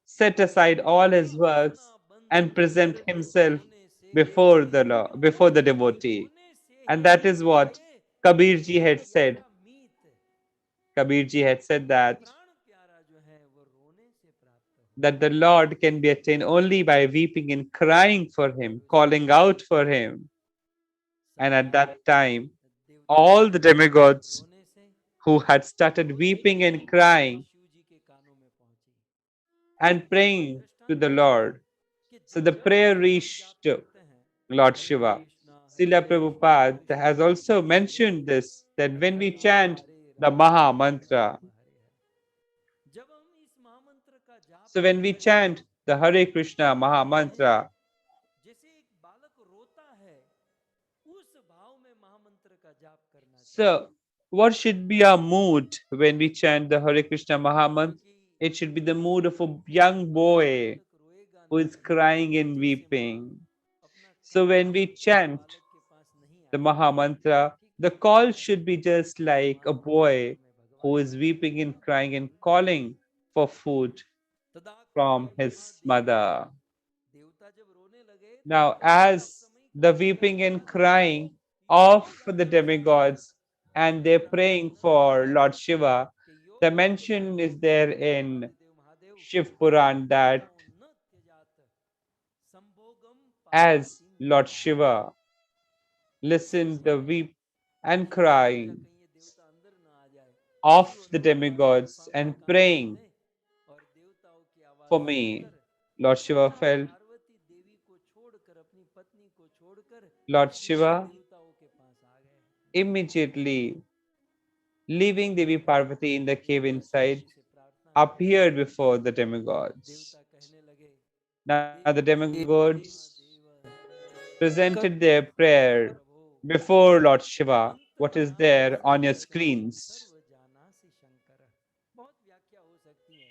set aside all Kabira his हंसना works बंद and present कर, himself रोने से before हे the Lord, वो before the व्यक्ति devotee. रोने से And he that is what hey Kabirji मेरे had प्यारा said. Meet, Kabirji had said that प्राण प्यारा जो है वो रोने से प्राप्त हो। that the Lord can be attained only by weeping and crying for him, calling out for him. And at सारे that time, देवता all the demigods रोने से, who had started रोने weeping की and crying शिव जी के कानों में पहुंची। and praying to the दृष्टांत क्या है Lord. कि So the जब prayer भी हम जाप reached करते हैं, Lord Hare Shiva. Krishna Srila Hare Prabhupada Krishna has also Krishna Krishna mentioned this that Hare when we Ram chant the Ram Maha Mantra, Hare Hare, जब हम इस महामंत्र का जाप so when we करते हैं, chant the Hare Krishna Maha Mantra, जैसे एक बालक रोता है, उस भाव में महामंत्र का जाप करना चाहिए। so what should be our mood when we chant the Hare Krishna Maha Mantra? क्योंकि It should be the mood of a young अगर boy बालक रोएगा who is नहीं, crying and जैसे माँ weeping. अपना So कंठ when we खोलकर chant बालक के पास नहीं the आएगी, Maha Mantra, ठीक the उसी प्रकार call should be just like a हमारे boy जीवन में who भगवान is weeping and crying and झूलने आएंगे। calling for food तदा from क्रुद्धो his महादेव, mother. देवता जब रोने लगे तो Now, क्रोध का as समय the कब आया? weeping and crying योग of the दर्शन शास्त्र demigods and they're शास्त्र में praying वर्णन आता for है Lord Shiva, कि the योग दर्शन mention is there in Mahadev Mahadev Shiv Puran that देवताओं न त्यजात संभोगम as Parvati Lord Priya. Shiva listened the weep and कृपा कीजिएगा crying कहीं ये देवता अंदर ना आ जाए। of शिव और the पार्वती demigods गुफा में and एकांत में praying थे और देवताओं की आवाज for me, सुनकर Lord Shiva तुरंत felt, पार्वती देवी को छोड़कर, अपनी पत्नी को छोड़कर Lord सीधे Shiva देवताओं के पास आ गए। immediately leaving Devi Parvati in the cave देवता शिव inside जी से प्रार्थना करने appeared लगे। before the demigods. देवता कहने लगे, Now the Dev Dev demigods Mahadev presented their Karunakar prayer प्रभो, before Lord Shiva, what is अंतर्यामी there on your सर्वव्यापी screens. सर्व जानासि शंकर। बहुत व्याख्या हो सकती है।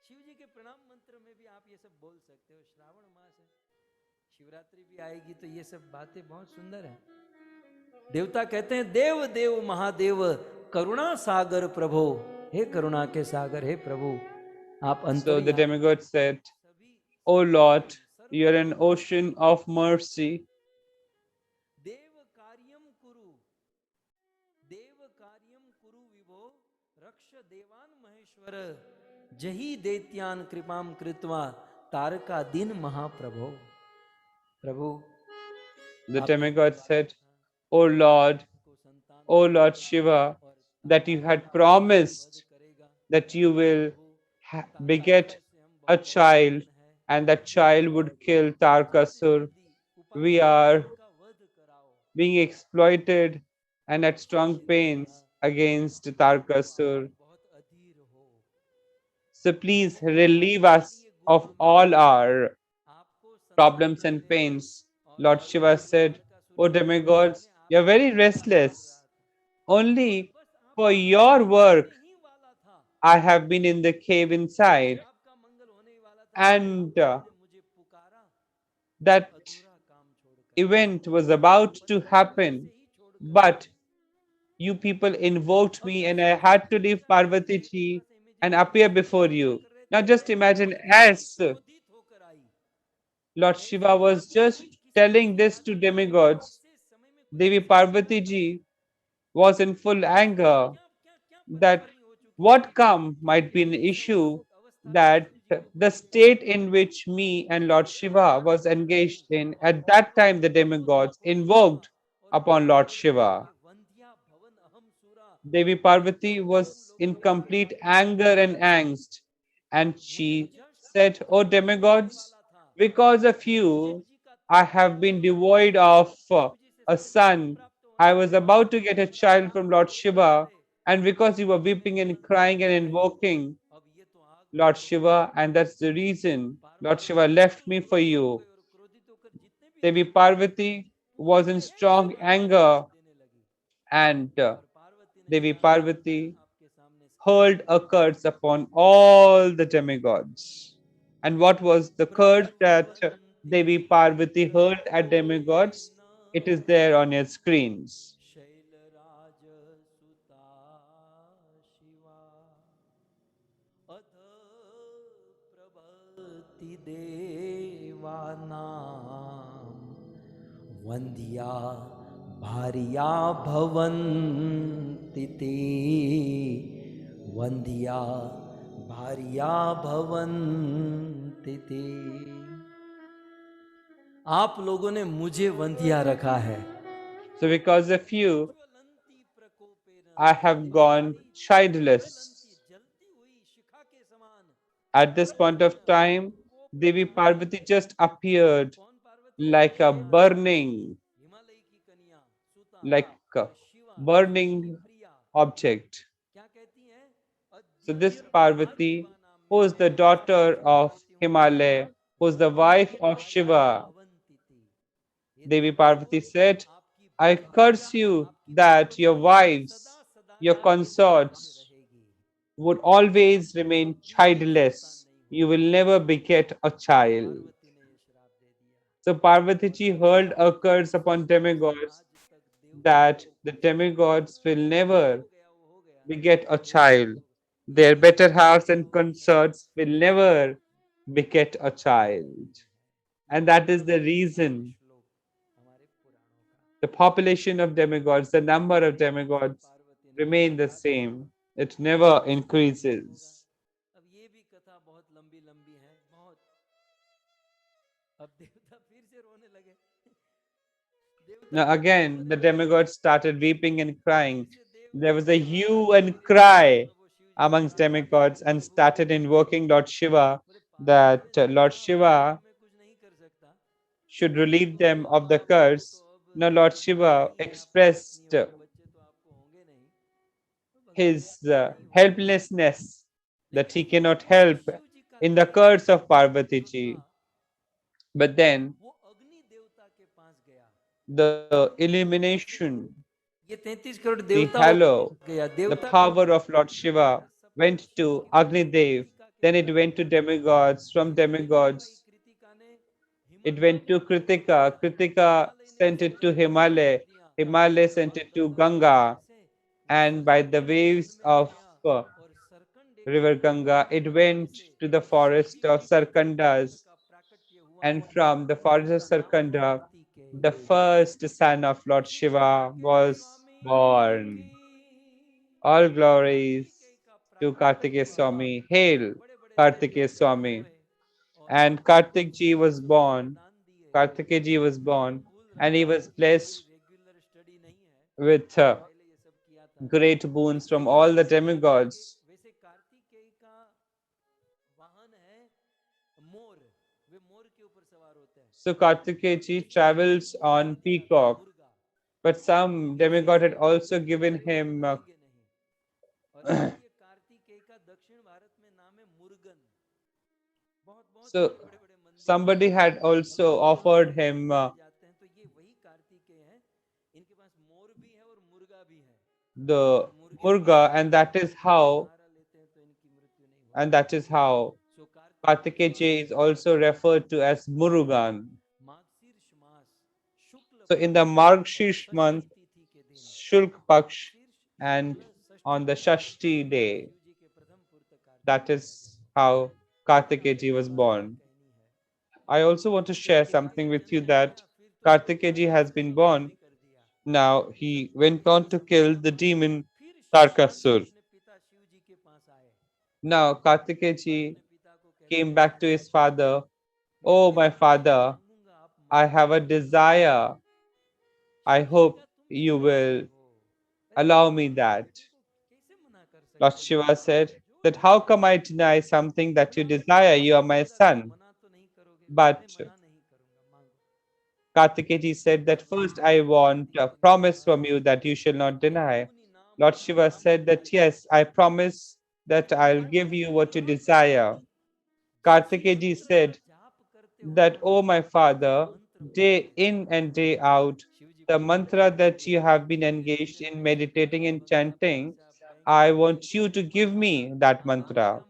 शिव जी के प्रणाम मंत्र में भी आप ये सब बोल सकते हो। श्रावण मास है, शिवरात्रि भी आएगी, तो ये सब बातें बहुत सुंदर है। देवता कहते हैं, देव देव महादेव करुणा सागर प्रभो, हे करुणा के सागर, हे प्रभु आप So the अंतर्यामी, demigod said, सभी O Lord, सर्वव्यापी you are an सर्वजानासि ocean of mercy. देव कार्यम कुरु, देव कार्यम कुरु विभो, रक्ष देवान महेश्वर, जही दैत्यान कृपाम कृत्वा तारका दिन महाप्रभो। प्रभु The आपने demigod वादा said, था O Lord, को संतान O देगा Lord Shiva, और that you तारका had का वध promised करेगा। that you will Prabhu beget Tarakasur से हम a बहुत child परेशान हैं, and that child would kill जल्द से Tarkasur. जल्दी We उपाय करके are इनका वध कराओ। being exploited and at Shiv strong जी ने कहा, pains against प्रभु आप Tarkasur. बहुत अधीर हो, So please वो relieve हमारे us लिए of गुरु all नहीं, our आपको संतान problems and देने pains. और Lord Shiva वो said, तारकासुर O का वध करने demigods, you are आपके very लिए उपाय कर restless. रहा था, और Only बस for आपका your मंगल work, होने ही वाला था। I have been in the cave inside, आपका मंगल होने ही वाला था, लेकिन अब and आपने मुझे पुकारा और that अधूरा काम छोड़कर गए। event was about to पत्नी को घर happen. से ही छोड़कर But गए। you people invoked अब me, जब and Shiv I ji had to प्रकट leave कर रहे थे, Parvati थोड़ा ji सा and इमेजिन कीजिए, appear जब before पूजा you. कर रहे Now थे, just imagine, देवी as क्रोधित होकर आई। Lord ऐसे Shiva was ताकि just कोई किसी telling ऐसे this काल to में पड़े कि demigods, ऐसे समय में कोई Devi किसी के ऊपर Parvati पड़े। ji was in full सोचिए anger क्या क्या क्या that परेशानी हो चुकी what होगी come कि might be an इस issue अवस्था में that Shiv the state in which me and Lord Shiva was engaged in, at that time the demigods invoked upon Lord Shiva. Devi Parvati was in complete anger and angst, and she said, "O demigods, because of you, I have been devoid of a son. I was about to get a child from Lord Shiva, and because you were weeping and crying and invoking Lord Shiva, and that's the reason Lord Shiva left me for you." Devi Parvati was in strong anger, and Devi Parvati hurled a curse upon all the demigods. And what was the curse that Devi Parvati hurled at demigods? It is there on your screens. वंद्या भार्या भवन्ति ते वंद्या भार्या भवन्ति ते। आप लोगों ने मुझे वंध्या रखा है। So because of you, I have gone childless. At this point of time, Devi Parvati just appeared like a burning object. So this Parvati, who is the daughter of Himalaya, who is the wife of Shiva, Devi Parvati said, "I curse you that your wives, your consorts would always remain childless. You will never beget a child." So Parvati ji hurled a curse upon demigods that the demigods will never beget a child. Their better halves and consorts will never beget a child. And that is the reason the population of demigods, the number of demigods remain the same. It never increases. अब ये भी कथा बहुत लंबी लंबी है, बहुत। अब देवता फिर से रोने लगे। Now again, the demigods started weeping and crying. There was a hue and cry amongst demigods and started invoking Lord Shiva that Lord Shiva should relieve them of the curse. Now Lord Shiva expressed his helplessness that he cannot help in the curse of Parvati ji. But then the illumination, the halo, the power of Lord Shiva went to Agni Dev, then it went to demigods, from demigods it went to Kritika, Kritika sent it to Himalaya, Himalaya sent it to Ganga, and by the waves of river Ganga it went to the forest of Sarkandas, and from the forest of Sarkanda the first son of Lord Shiva was born. All glories to Kartikeya Swami. Hail Kartikeya Swami. And Kartik ji was born. Kartikeya ji was born, and he was blessed with great boons from all the demigods. So Kartikeya ji travels on peacock, but some demigod had also given him so somebody had also offered him the murga, and that is how Kartikeya ji is also referred to as Murugan. So in the Margshirish month, Shulk Paksh, and on the Shashti day, that is how Kartikeya ji was born. I also want to share something with you that Kartikeya ji has been born. Now he went on to kill the demon Tarkasur. Now Kartikeya ji came back to his father. Oh, my father, I have a desire. I hope you will allow me that. Lord Shiva said that how come I deny something that you desire? You are my son. But Kartikeji said that first I want a promise from you that you shall not deny. Lord Shiva said that yes, I promise that I'll give you what you desire. Kartikeji said that, oh my father, day in and day out, the mantra that you have been engaged in meditating and chanting, I want you to give me that mantra.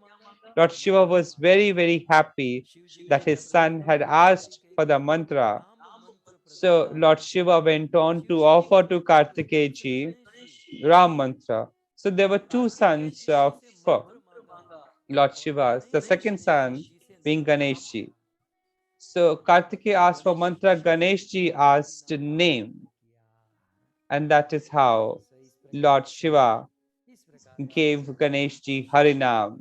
Lord Shiva was very, very happy that his son had asked for the mantra. So Lord Shiva went on to offer to Kartikeji Ram mantra. So there were two sons of Lord Shiva, the second son being Ganeshji. So Kartikeya asked for mantra, Ganeshji asked name, and that is how Lord Shiva gave Ganeshji Harinam.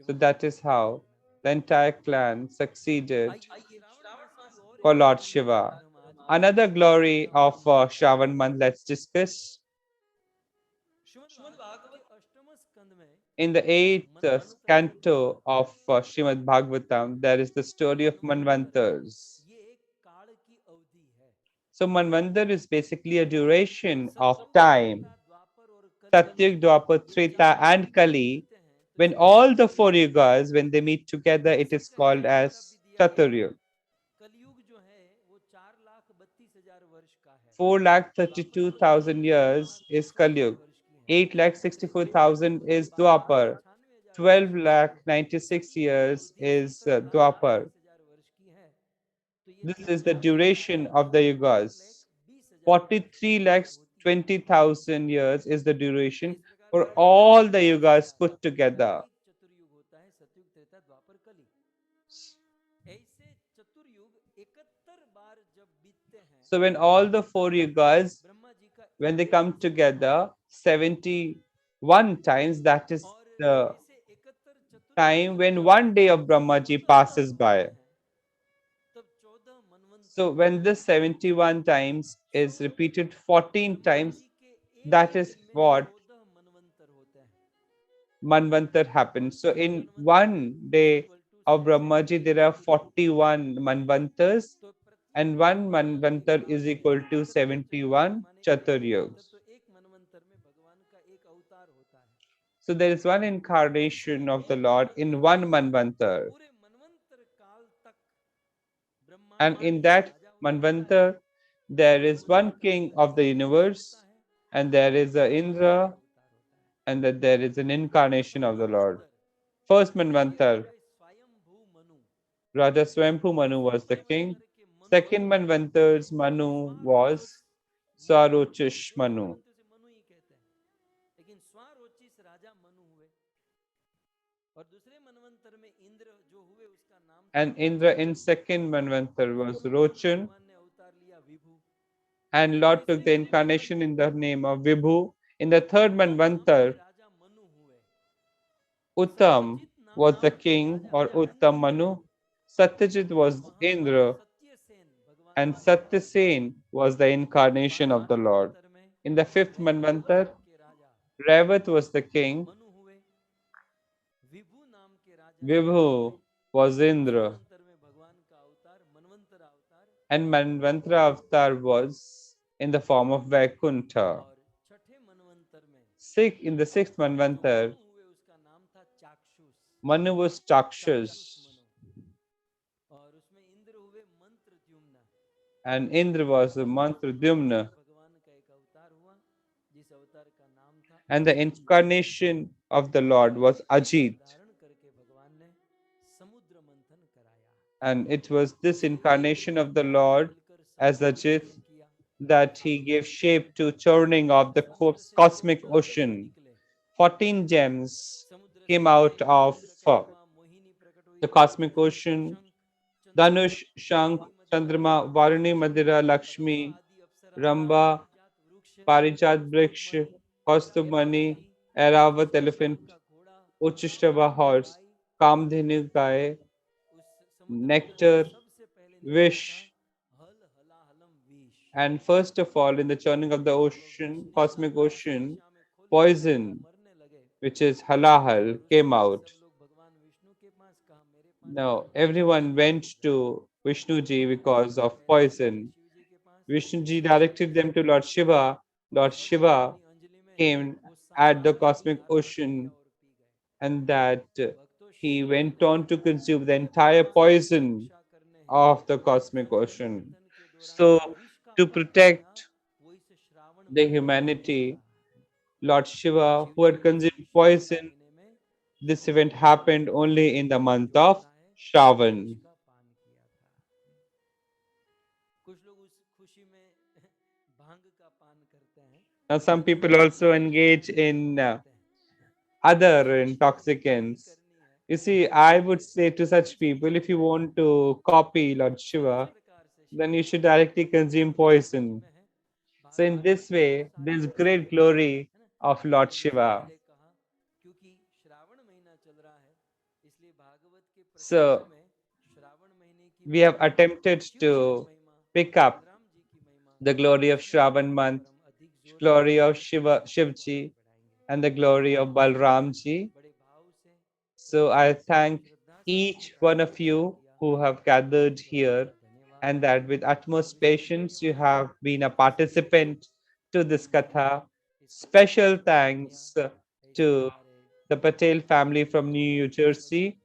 So that is how the entire clan succeeded for Lord Shiva. Another glory of Shravan month, let's discuss. In the eighth canto of Shrimad Bhagavatam, there is the story of Manvantars. So Manvantar is basically a duration of time. Satyug, Dwapar, Treta and Kali, when all the four yugas, when they meet together, it is called as Chaturyug. 4,32,000 years is Kalyug. 8,64,000 is Dwapar. 12,96 years is Dwapar. This is the duration of the yugas. 43,20,000 years is the duration for all the yugas put together. So when all the four yugas, when they come together 71 times, that is the time when one day of Brahmaji passes by. So when this 71 times is repeated 14 times, that is what Manvantar happens. So in one day of Brahmaji, there are 41 Manvantars, and one Manvantar is equal to 71 Chaturyugas. So there is one incarnation of the Lord in one Manvantar. And in that Manvantar, there is one king of the universe, and there is a Indra, and that there is an incarnation of the Lord. First Manvantar, Raja Swayambhu Manu was the king. Second Manvantar's Manu was Sarochish Manu. And Indra in second Manvantar was Rochan. And Lord took the incarnation in the name of Vibhu. In the third Manvantar, Uttam was the king, or Uttam Manu. Satyajit was Indra, and Satyasen was the incarnation of the Lord. In the fifth Manvantar, Ravat was the king, Vibhu was Indra, and Manvantara avatar was in the form of Vaikuntha. In the sixth Manvantar, Manu was Chakshus, and Indra was the Mantradyumna. And the incarnation of the Lord was Ajit. And it was this incarnation of the Lord as Ajit that he gave shape to churning of the cosmic ocean. 14 gems came out of the cosmic ocean. Dhanush, Shank, Chandrama, Varuni, Madhira, Lakshmi, Ramba, Parijat Briksh, Kaustubmani, Airavat elephant, Uchishtava horse. Kamdhenu गाय, उस समुद्र nectar, मंथन में सबसे पहले निकला wish, था हल हलाहलम विष। and first of all, in the churning of the जब लोग ocean, विष निकालने cosmic की ocean, दिशा में खोली तो poison, देवता मरने लगे। which is halahal, और उस came समय out. सब लोग भगवान विष्णु के पास कहा मेरे पास Now, नहीं, everyone शिव went जी के to पास। Vishnu ji तो because सब of लोग कैसे गए poison. शिव जी के पास? Vishnu ji Shiv directed ji them to Lord Shiva. Lord सब लोग Shiva अपनी अंजलि में came वो at सारा the जल cosmic धारण कर ocean, लिया और पी गए। and that भक्तों he शिव जी went को on to consume the पूरे entire ब्रह्मांड की poison रक्षा करने हेतु of the cosmic समुद्र ocean. मंथन के दौरान So, जो विष का to पान किया था protect वो इस श्रावण the महीने में ही humanity, हुआ। Lord Shiva, Shiv who ji had ने इस consumed विष के poison, महीने में this event happened only in the month जो of होता है विष Shravan. का पान किया था। कुछ लोग उस खुशी में भांग का पान करते हैं। Now, some people also engage in other intoxicants. You see, I would say to such people, if you want to copy Lord Shiva, then you should directly consume poison. So, in this way, there's great glory of Lord Shiva. क्योंकि श्रावण महीना चल रहा है इसलिए भागवत के प्रसंग So, में श्रावण महीने की we have महिमा, attempted शिव जी की to महिमा, pick up बलराम जी की महिमा, the glory of Krishna ji Shravan की month, और हम अधिक जोर glory of से Shiva, कथाओं को Shivji, आगे बढ़ाएंगे। and the glory of Balramji. बड़े भाव से So I प्रेम से thank श्रद्धा से each आपने one प्रार्थना of में you भाग लिया, who have gathered उसके लिए बहुत here, बहुत धन्यवाद। and that with और utmost विशेष रूप patience से you have been a जिस लोगों ने participant to this katha. इसको Special स्पॉन्सर किया, thanks ऐसे to हमारे the Patel family from New Jersey,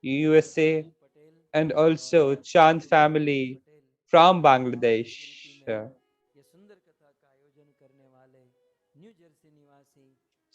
USA, Sunil Patel and और also Chand Sumandeep family Patel from जिनकी Bangladesh. स्मृति में ये सुंदर कथा का आयोजन करने वाले न्यू जर्सी निवासी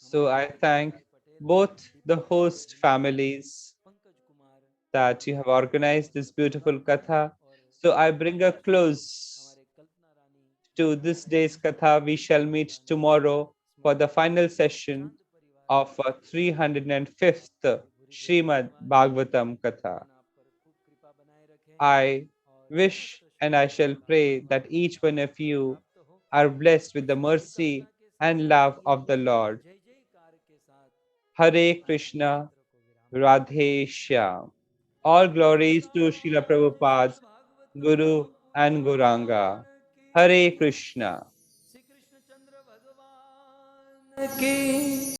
So हमारे I thank Sunil Patel, both the Deepak host Chaturvedi, families Pankaj Kumar, that you have organized this beautiful katha. और So I bring a close हमारे कल्पना रानी, to this day's katha. We shall meet tomorrow for the final session चांद परिवार, of 305th Shrimad Bhagavatam katha. भगवान आप पर खूब कृपा बनाए रखें I और wish समस्त and I श्रोताओं shall का pray that भगवान each कृपा one of you प्राप्त हो। are blessed with the इसी शुभ mercy कामना के साथ and love आइए of the Lord. जय जयकार के साथ Hare आज के Krishna, सत्र को विराम दें। Radhe Shyam. All glories to Srila बोलो Prabhupada, Shrimad Bhagavatam Guru and Purana Guranga. की Hare Krishna. श्री कृष्ण चंद्र भगवान की